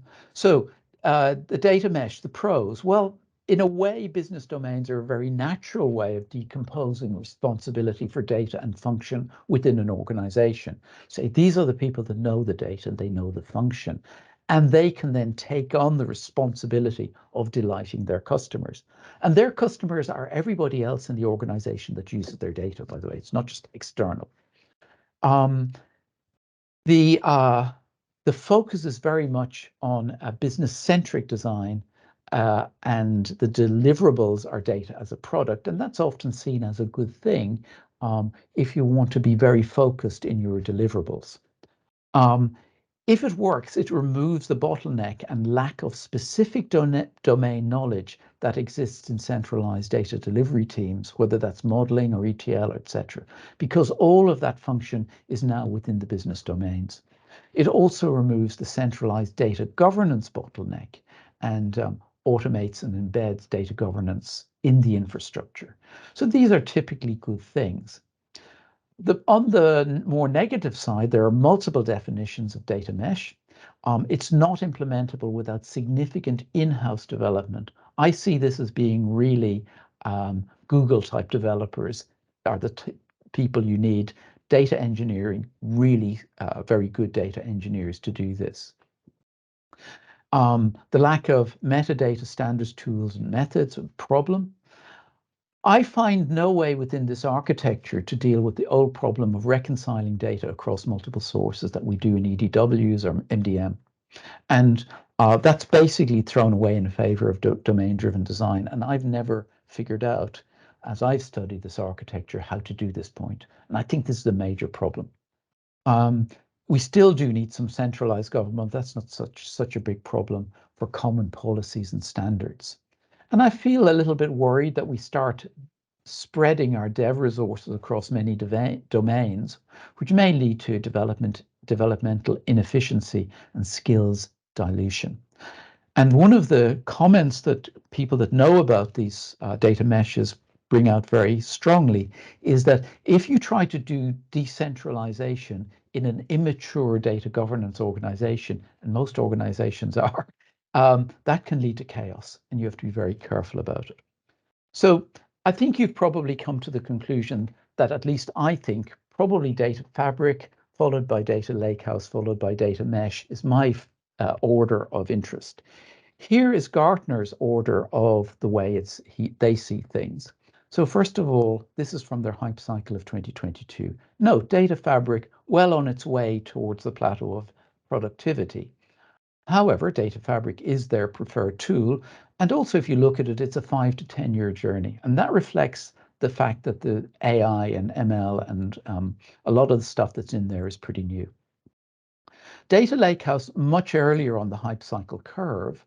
data mesh, the pros, well, in a way, business domains are a very natural way of decomposing responsibility for data and function within an organization. Say, these are the people that know the data, and they know the function, and they can then take on the responsibility of delighting their customers. And their customers are everybody else in the organization that uses their data, by the way. It's not just external. The focus is very much on a business-centric design, and the deliverables are data as a product, and that's often seen as a good thing if you want to be very focused in your deliverables. If it works, it removes the bottleneck and lack of specific domain knowledge that exists in centralized data delivery teams, whether that's modeling or ETL, etc., because all of that function is now within the business domains. It also removes the centralized data governance bottleneck and automates and embeds data governance in the infrastructure. So these are typically good things. On the more negative side, there are multiple definitions of data mesh. It's not implementable without significant in-house development. I see this as being really Google-type developers are the people you need. Data engineering, really very good data engineers to do this. The lack of metadata standards, tools, and methods, a problem. I find no way within this architecture to deal with the old problem of reconciling data across multiple sources that we do in EDWs or MDM. And that's basically thrown away in favor of domain-driven design. And I've never figured out, as I've studied this architecture, how to do this point. And I think this is a major problem. We still do need some centralized government. That's not such a big problem for common policies and standards. And I feel a little bit worried that we start spreading our dev resources across many domains, which may lead to developmental inefficiency and skills dilution. And one of the comments that people that know about these data meshes bring out very strongly is that if you try to do decentralization in an immature data governance organization, and most organizations are, that can lead to chaos, and you have to be very careful about it. So I think you've probably come to the conclusion that, at least I think, probably data fabric, followed by data lakehouse, followed by data mesh is my order of interest. Here is Gartner's order of the way they see things. So first of all, this is from their hype cycle of 2022. Note, data fabric well on its way towards the plateau of productivity. However, data fabric is their preferred tool. And also, if you look at it, it's a 5 to 10 year journey. And that reflects the fact that the AI and ML and a lot of the stuff that's in there is pretty new. Data Lakehouse, much earlier on the hype cycle curve,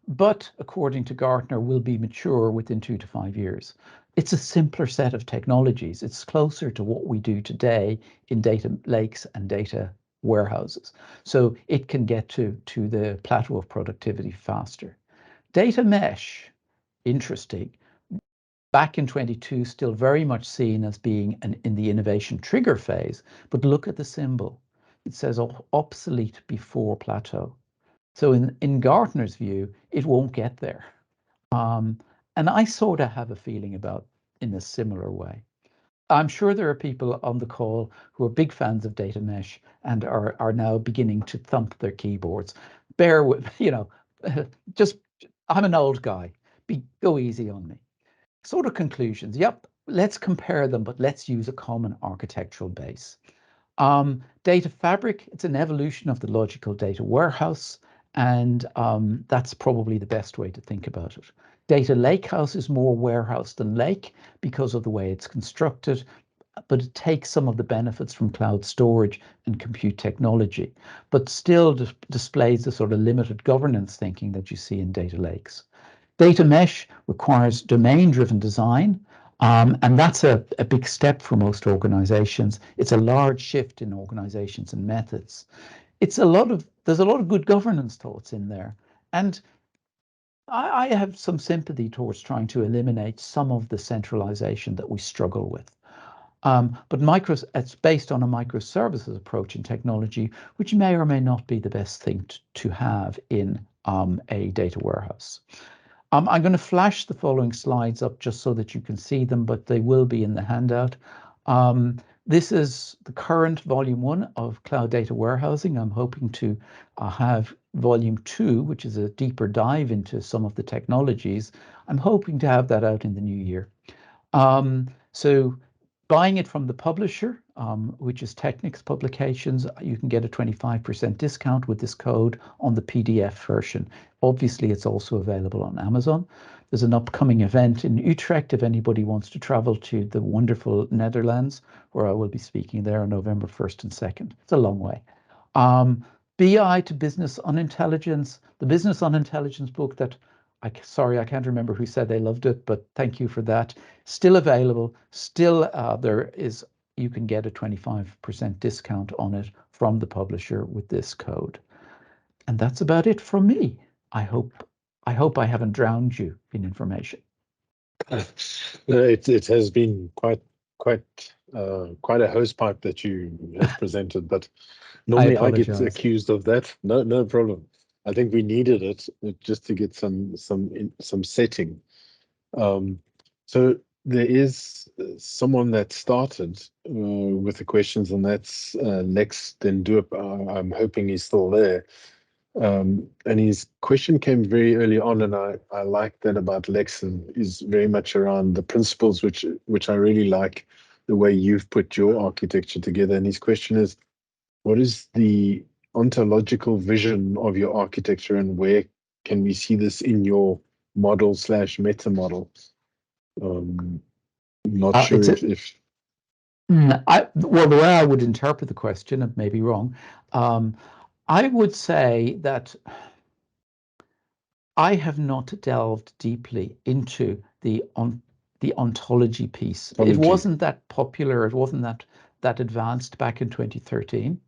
but according to Gartner, will be mature within 2 to 5 years. It's a simpler set of technologies. It's closer to what we do today in data lakes and data warehouses. So it can get to the plateau of productivity faster. Data mesh, interesting. Back in 22, still very much seen as being in the innovation trigger phase, but look at the symbol. It says obsolete before plateau. So in Gartner's view, it won't get there. And I sort of have a feeling about in a similar way. I'm sure there are people on the call who are big fans of data mesh and are now beginning to thump their keyboards. Bear with, just, I'm an old guy. Go easy on me. Sort of conclusions. Yep, let's compare them, but let's use a common architectural base. Data fabric, it's an evolution of the logical data warehouse, and that's probably the best way to think about it. Data lakehouse is more warehouse than lake because of the way it's constructed, but it takes some of the benefits from cloud storage and compute technology, but still displays the sort of limited governance thinking that you see in data lakes. Data mesh requires domain-driven design, and that's a big step for most organizations. It's a large shift in organizations and methods. There's a lot of good governance thoughts in there. And I have some sympathy towards trying to eliminate some of the centralization that we struggle with. But it's based on a microservices approach in technology, which may or may not be the best thing to have in a data warehouse. I'm going to flash the following slides up just so that you can see them, but they will be in the handout. This is the current volume 1 of cloud data warehousing. I'm hoping to have volume 2, which is a deeper dive into some of the technologies. I'm hoping to have that out in the new year. So buying it from the publisher, which is Technics Publications, you can get a 25% discount with this code on the PDF version. Obviously, it's also available on Amazon. There's an upcoming event in Utrecht if anybody wants to travel to the wonderful Netherlands, where I will be speaking there on November 1st and 2nd. It's a long way. BI to Business Unintelligence, the Business Unintelligence book that, sorry, I can't remember who said they loved it, but thank you for that. Still available, still you can get a 25% discount on it from the publisher with this code. And that's about it from me. I hope I haven't drowned you in information. It has been quite quite a hose pipe that you have presented, but I normally I get apologize. accused of that. No problem. I think we needed it just to get some setting. So there is someone that started with the questions, and that's Lex Dendup. I'm hoping he's still there. And his question came very early on, and I like that about Lex, and is very much around the principles, which I really like the way you've put your architecture together. And his question is, what is the ontological vision of your architecture, and where can we see this in your model / meta model? Not sure if Well, the way I would interpret the question, and maybe wrong, I would say that I have not delved deeply into the ontology piece. It wasn't that popular. It wasn't that advanced back in 2013.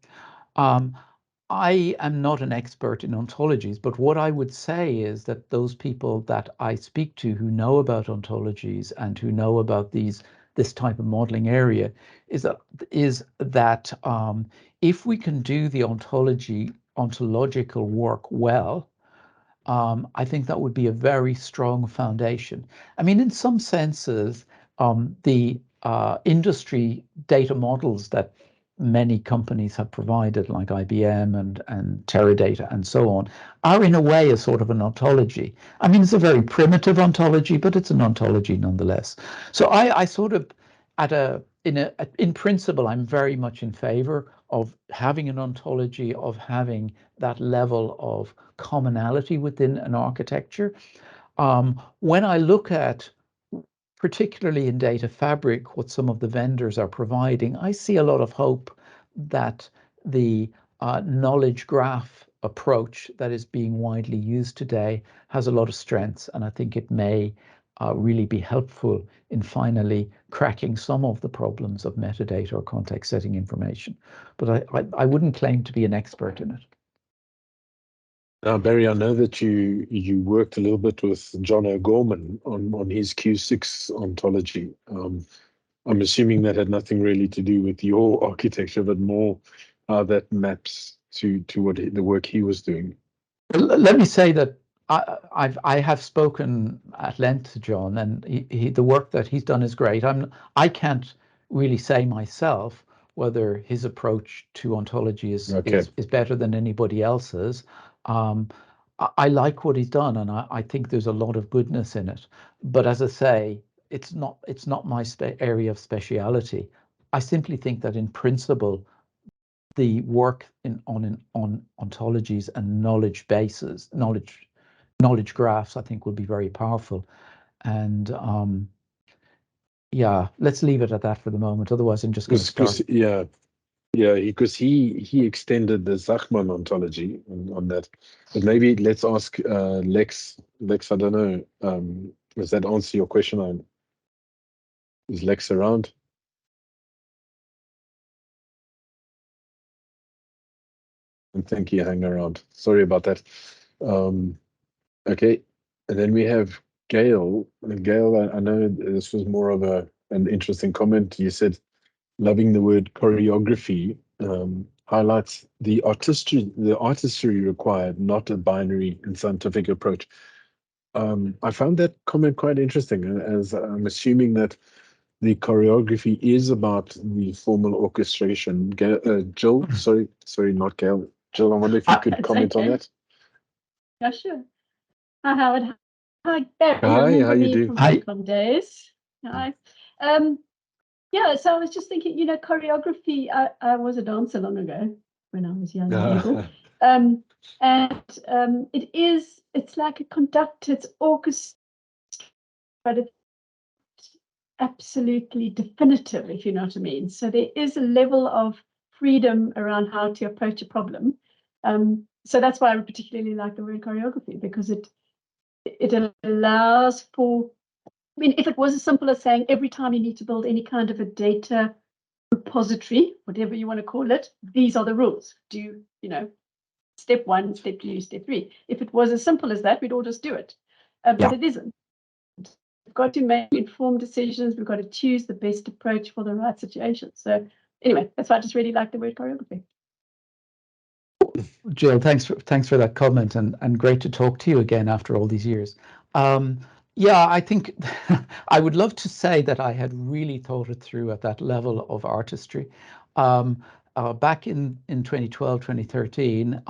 I am not an expert in ontologies, but what I would say is that those people that I speak to who know about ontologies and who know about this type of modeling area is that if we can do the ontological work well, I think that would be a very strong foundation. I mean, in some senses, the industry data models that many companies have provided, like IBM and Teradata and so on, are in a way a sort of an ontology. I mean, it's a very primitive ontology, but it's an ontology nonetheless. So I sort of, in principle, I'm very much in favor of having an ontology, of having that level of commonality within an architecture. When I look at, particularly in data fabric, what some of the vendors are providing, I see a lot of hope that the knowledge graph approach that is being widely used today has a lot of strengths, and I think it may really be helpful in finally cracking some of the problems of metadata or context setting information. But I wouldn't claim to be an expert in it. Now, Barry, I know that you worked a little bit with John O'Gorman on his Q6 ontology. I'm assuming that had nothing really to do with your architecture, but more how that maps to what the work he was doing. Let me say that I have spoken at length to John, and the work that he's done is great. I can't really say myself whether his approach to ontology is better than anybody else's. I like what he's done, and I think there's a lot of goodness in it. But as I say, it's not my area of speciality. I simply think that in principle, the work on ontologies and knowledge bases, knowledge graphs, I think will be very powerful. And yeah, let's leave it at that for the moment. Otherwise, I'm just going to start. Yeah, because he extended the Zachman ontology on that. But maybe let's ask Lex. Lex, I don't know. Does that answer your question? Is Lex around? I think he hang around. Sorry about that. Okay, and then we have Gail. Gail, I know this was more of an interesting comment. You said loving the word choreography highlights the artistry required, not a binary and scientific approach. I found that comment quite interesting, as I'm assuming that the choreography is about the formal orchestration. Jill, sorry, not Gail. Jill, I wonder if you could comment on that. Yeah, sure. Hi, Howard. Hi, Barry. Hi, how you doing? From Icon days. Hi. Yeah, so I was just thinking, choreography. I was a dancer long ago when I was young and little. It's like a conductor, it's orchestra, but it's absolutely definitive, if you know what I mean. So there is a level of freedom around how to approach a problem. So that's why I particularly like the word choreography, because it allows for, I mean, if it was as simple as saying every time you need to build any kind of a data repository, whatever you want to call it, these are the rules. Do step 1, step 2, step 3. If it was as simple as that, we'd all just do it. But it isn't. got to make informed decisions. We've got to choose the best approach for the right situation. So anyway, that's why I just really like the word choreography. Jill, thanks for that comment, and great to talk to you again after all these years. Yeah, I think I would love to say that I had really thought it through at that level of artistry. Back in 2012, 2013,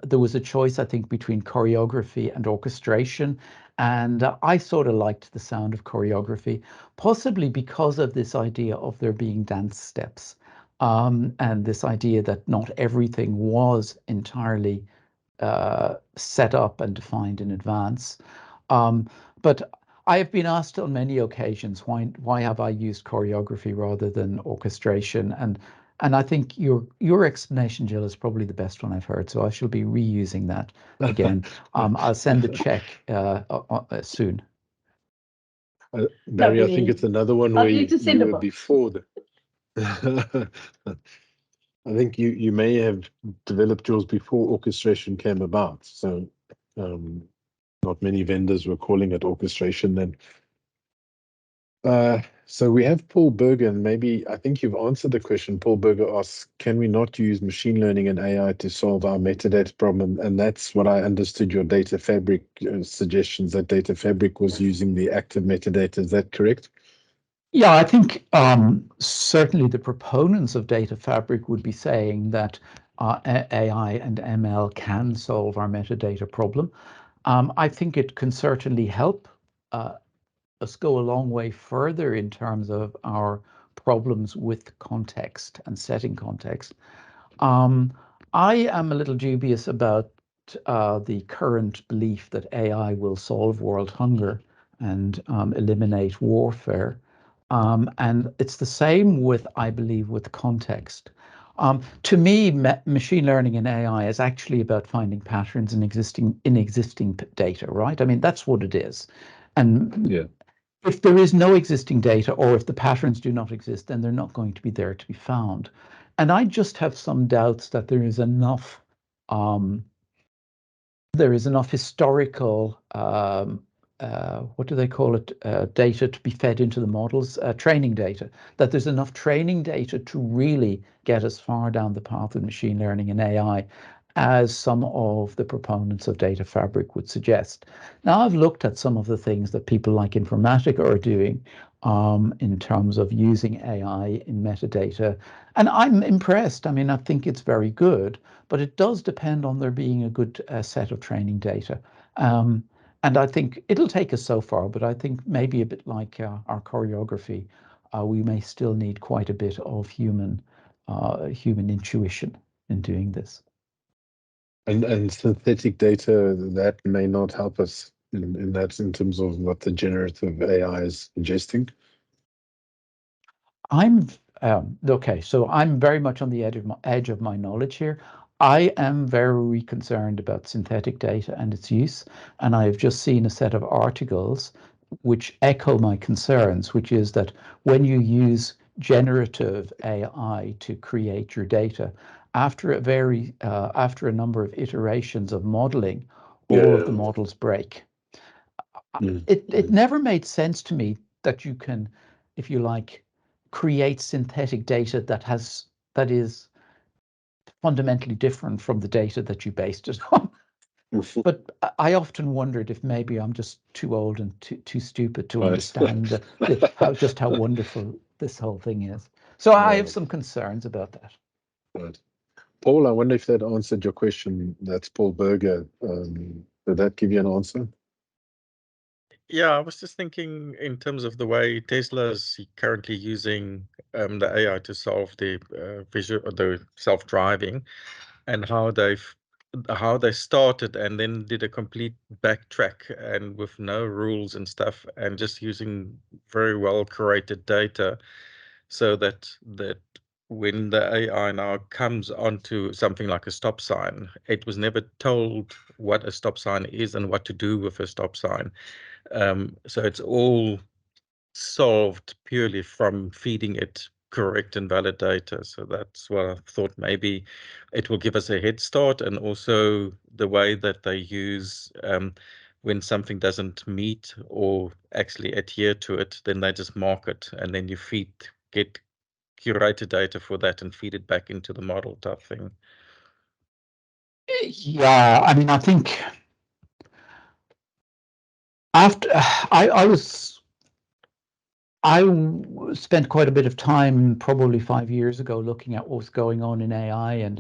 there was a choice, I think, between choreography and orchestration. And I sort of liked the sound of choreography, possibly because of this idea of there being dance steps. And this idea that not everything was entirely set up and defined in advance. But I have been asked on many occasions, why have I used choreography rather than orchestration? And I think your explanation, Jill, is probably the best one I've heard. So I shall be reusing that again. I'll send the check soon. Barry, I think Lovely. it's another one I'll where need to send you a were book. before the I think you may have developed yours before orchestration came about. So not many vendors were calling it orchestration then. So we have Paul Berger, and maybe I think you've answered the question. Paul Berger asks, can we not use machine learning and AI to solve our metadata problem? And that's what I understood your data fabric suggestions, that data fabric was using the active metadata. Is that correct? Yeah, I think certainly the proponents of data fabric would be saying that AI and ML can solve our metadata problem. I think it can certainly help us go a long way further in terms of our problems with context and setting context. I am a little dubious about the current belief that AI will solve world hunger and eliminate warfare. And it's the same with, I believe, with context. To me, machine learning and AI is actually about finding patterns in existing data, right? I mean, that's what it is. And yeah. If there is no existing data, or if the patterns do not exist, then they're not going to be there to be found. And I just have some doubts that there is enough historical, what do they call it, data to be fed into the models, training data, that there's enough training data to really get us far down the path of machine learning and AI, as some of the proponents of data fabric would suggest. Now, I've looked at some of the things that people like Informatica are doing in terms of using AI in metadata, and I'm impressed. I mean, I think it's very good, but it does depend on there being a good set of training data. And I think it'll take us so far, but I think maybe a bit like our choreography, we may still need quite a bit of human intuition in doing this. And synthetic data, that may not help us in terms of what the generative AI is suggesting. Okay, so I'm very much on the edge of my knowledge here. I am very concerned about synthetic data and its use, and I have just seen a set of articles which echo my concerns, which is that when you use generative AI to create your data, after a number of iterations of modeling, all of the models break. It never made sense to me that you can, if you like, create synthetic data that is fundamentally different from the data that you based it on. But I often wondered if maybe I'm just too old and too stupid to understand how wonderful this whole thing is. So I have some concerns about that. Right. Paul, I wonder if that answered your question. That's Paul Berger. Did that give you an answer? Yeah, I was just thinking in terms of the way Tesla's currently using the AI to solve the self-driving, and how they started and then did a complete backtrack, and with no rules and stuff, and just using very well curated data, so that when the AI now comes onto something like a stop sign, it was never told what a stop sign is and what to do with a stop sign. So it's all solved purely from feeding it correct and valid data. So that's what I thought, maybe it will give us a head start. And also the way that they use when something doesn't meet or actually adhere to it, then they just mark it, and then you get curated data for that and feed it back into the model type thing. Yeah, I mean, I think after I spent quite a bit of time, probably 5 years ago, looking at what's going on in AI and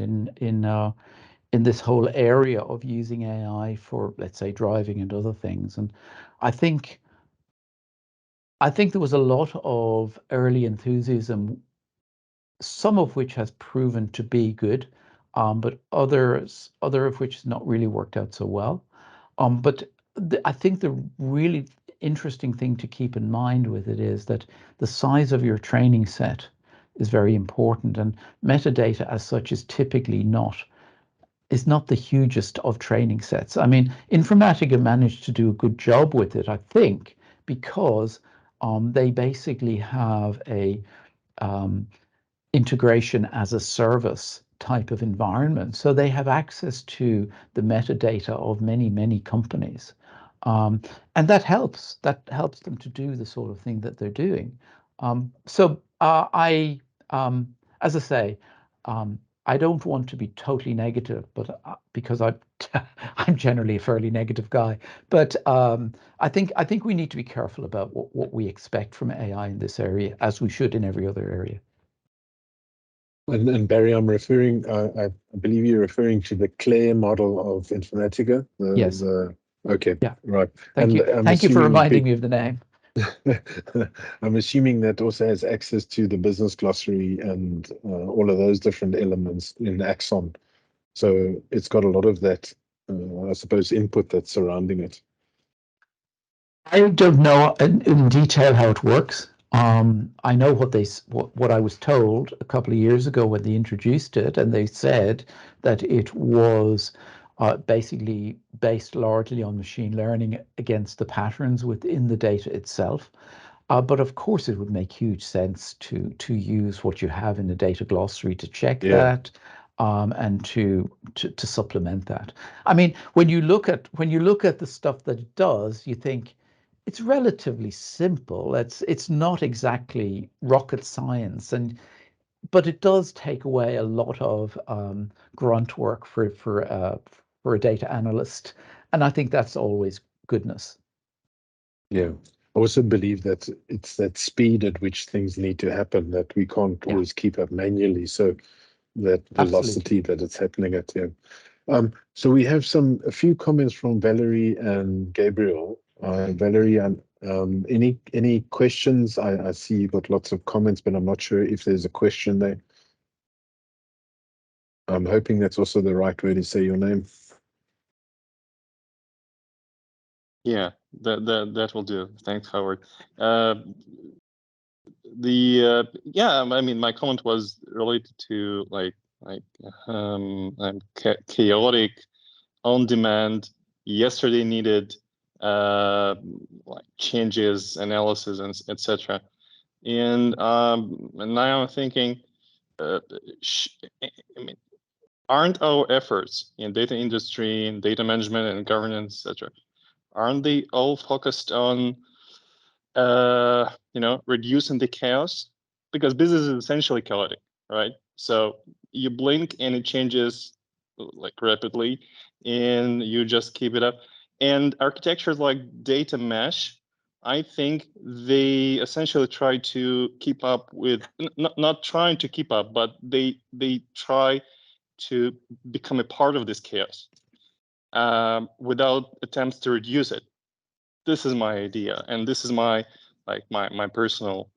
in this whole area of using AI for, let's say, driving and other things. And I think there was a lot of early enthusiasm, some of which has proven to be good, but other of which has not really worked out so well. But I think the really interesting thing to keep in mind with it is that the size of your training set is very important, and metadata as such is typically not the hugest of training sets. I mean, Informatica managed to do a good job with it, I think, because they basically have a integration as a service type of environment. So they have access to the metadata of many, many companies. And that helps them to do the sort of thing that they're doing. As I say, I don't want to be totally negative, but because I'm generally a fairly negative guy. But I think we need to be careful about what we expect from AI in this area, as we should in every other area. And Barry, I'm referring, I believe you're referring to the Claire model of Informatica. Yes. Okay. Yeah. Right. Thank you. Thank you for reminding me of the name. I'm assuming that also has access to the business glossary and all of those different elements in Axon. So it's got a lot of that, I suppose, input that's surrounding it. I don't know in detail how it works. I know what I was told a couple of years ago when they introduced it, and they said that it was basically based largely on machine learning against the patterns within the data itself. But of course, it would make huge sense to use what you have in the data glossary to check that, and to supplement that. I mean, when you look at the stuff that it does, you think it's relatively simple. It's not exactly rocket science, but it does take away a lot of grunt work for a data analyst, and I think that's always goodness. Yeah. I also believe that it's that speed at which things need to happen that we can't always keep up manually. So that velocity that it's happening at. Yeah. So we have a few comments from Valerie and Gabriel. Valerie, any questions? I see you've got lots of comments, but I'm not sure if there's a question there. I'm hoping that's also the right way to say your name. Yeah, that will do. Thanks, Howard. Yeah, I mean, my comment was related to chaotic, on demand, yesterday needed changes, analysis, and etc. And now I'm thinking, I mean, aren't our efforts in data industry, in data management and governance, etc., aren't they all focused on reducing the chaos? Because business is essentially chaotic, right? So you blink and it changes rapidly, and you just keep it up. And architectures like data mesh, I think they essentially try to keep up with, not trying to keep up, but they try to become a part of this chaos without attempts to reduce it. This is my idea, and this is my personal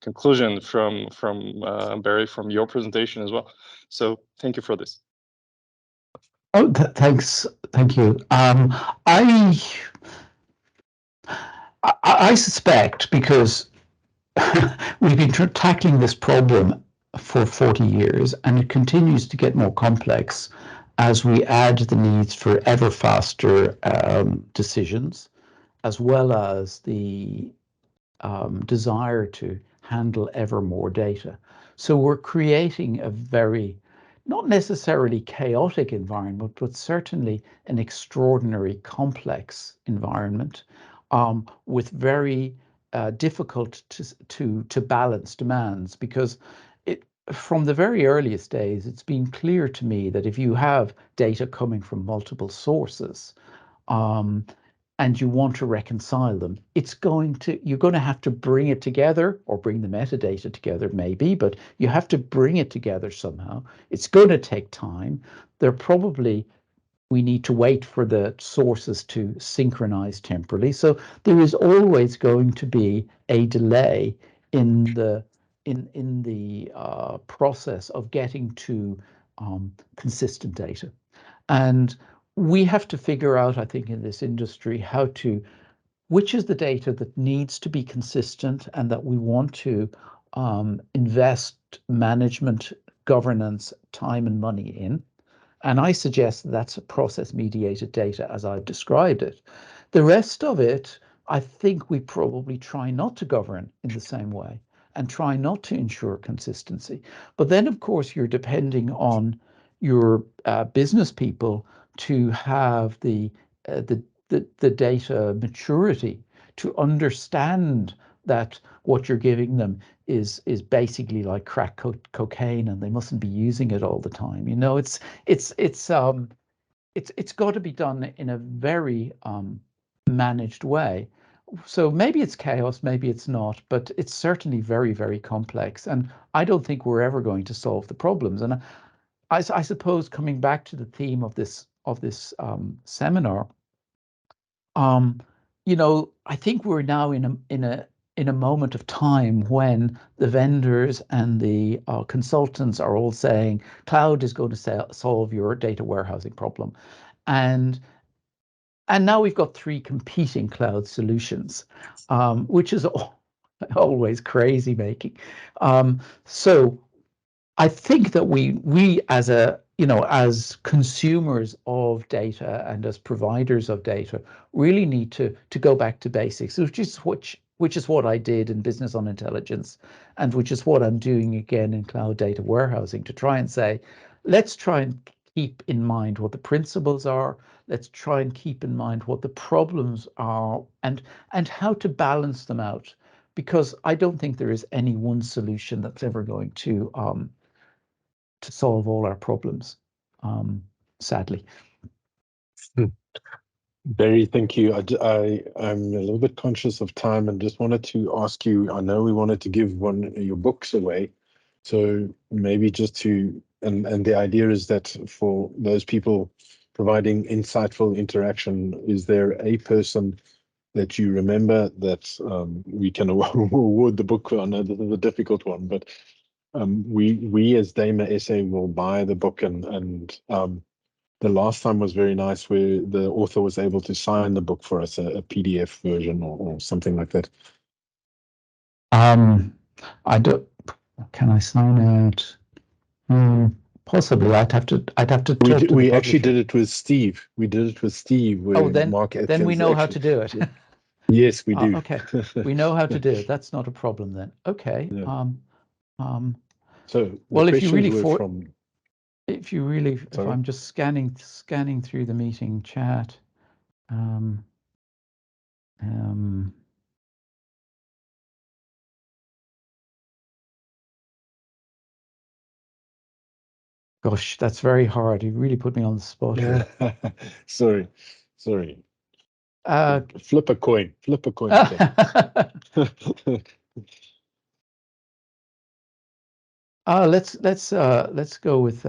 conclusion from Barry, from your presentation as well. So thank you for this. Oh, thanks. Thank you. I suspect, because we've been tackling this problem for 40 years, and it continues to get more complex as we add the needs for ever faster decisions, as well as the desire to handle ever more data. So we're creating a very not necessarily chaotic environment, but certainly an extraordinary complex environment with very difficult to balance demands, because from the very earliest days, it's been clear to me that if you have data coming from multiple sources, and you want to reconcile them, you're going to have to bring it together, or bring the metadata together maybe, but you have to bring it together somehow. It's going to take time. We need to wait for the sources to synchronize temporally. So there is always going to be a delay in the process of getting to consistent data. And we have to figure out, I think, in this industry, which is the data that needs to be consistent and that we want to invest management, governance, time and money in. And I suggest that's a process-mediated data as I've described it. The rest of it, I think we probably try not to govern in the same way and try not to ensure consistency. But then, of course, you're depending on your business people to have the data maturity to understand that what you're giving them is basically like crack cocaine, and they mustn't be using it all the time. You know, it's got to be done in a very managed way. So maybe it's chaos, maybe it's not, but it's certainly very, very complex. And I don't think we're ever going to solve the problems. And I suppose, coming back to the theme of this seminar, you know, I think we're now in a moment of time when the vendors and the consultants are all saying cloud is going to solve your data warehousing problem, and now we've got three competing cloud solutions, which is always crazy making. So I think that we as as consumers of data and as providers of data really need to go back to basics, which is what I did in Business on Intelligence, and which is what I'm doing again in cloud data warehousing, to try and say, let's try and keep in mind what the principles are. Let's try and keep in mind what the problems are, and how to balance them out, because I don't think there is any one solution that's ever going to solve all our problems, sadly. Barry, thank you. I'm a little bit conscious of time and just wanted to ask you, I know we wanted to give one of your books away, so maybe just and the idea is that for those people providing insightful interaction, is there a person that you remember that we can award the book for? I know this is a difficult one, but we as Dama SA will buy the book, and the last time was very nice, where the author was able to sign the book for us, a PDF version or something like that. I don't. Can I sign out? Possibly. I'd have to talk to the We actually publisher. did it with Steve. We did it with Steve. Where Oh, then Mark then we Atkins know how actually, to do it. Yes, we do. Okay, we know how to do it. That's not a problem then. Okay. Yeah. So the well, if you questions really were from. if Sorry? I'm just scanning through the meeting chat, gosh, that's very hard. You really put me on the spot here. Sorry. Flip a coin. Okay. Let's go with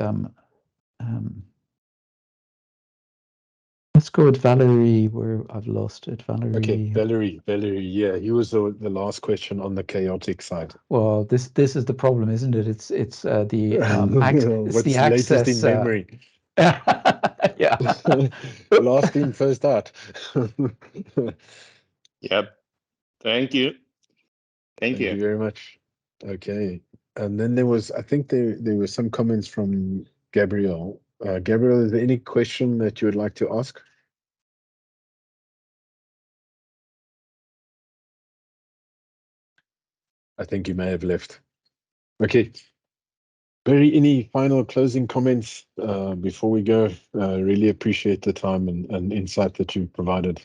let's go with Valerie, where I've lost it. Valerie. Okay, Valerie. Yeah, he was the last question on the chaotic side. Well, this is the problem, isn't it? It's the What's the latest access. in memory? Yeah. Last in, first out. Yep. Thank you. Thank Thank you very much. Okay, and then I think there were some comments from Gabriel. Gabriel, is there any question that you would like to ask? I think you may have left. Okay. Barry, any final closing comments before we go? Really appreciate the time and insight that you've provided.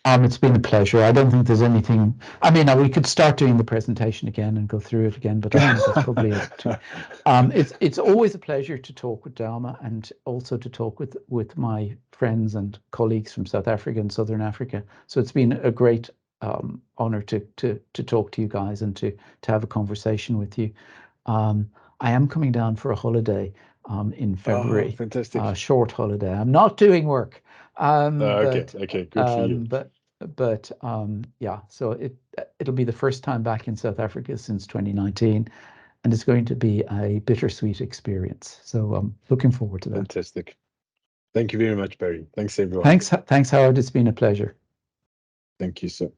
It's been a pleasure. I don't think there's anything. I mean, we could start doing the presentation again and go through it again, but I think that's probably it. It's always a pleasure to talk with Dalma and also to talk with my friends and colleagues from South Africa and Southern Africa. So it's been a great honor to talk to you guys and to have a conversation with you. I am coming down for a holiday in February. Oh, fantastic. A short holiday. I'm not doing work. Okay, good for you. But yeah, so it'll be the first time back in South Africa since 2019, and it's going to be a bittersweet experience. So I'm looking forward to that. Fantastic. Thank you very much, Barry. Thanks, everyone. Thanks, Howard. It's been a pleasure. Thank you, sir.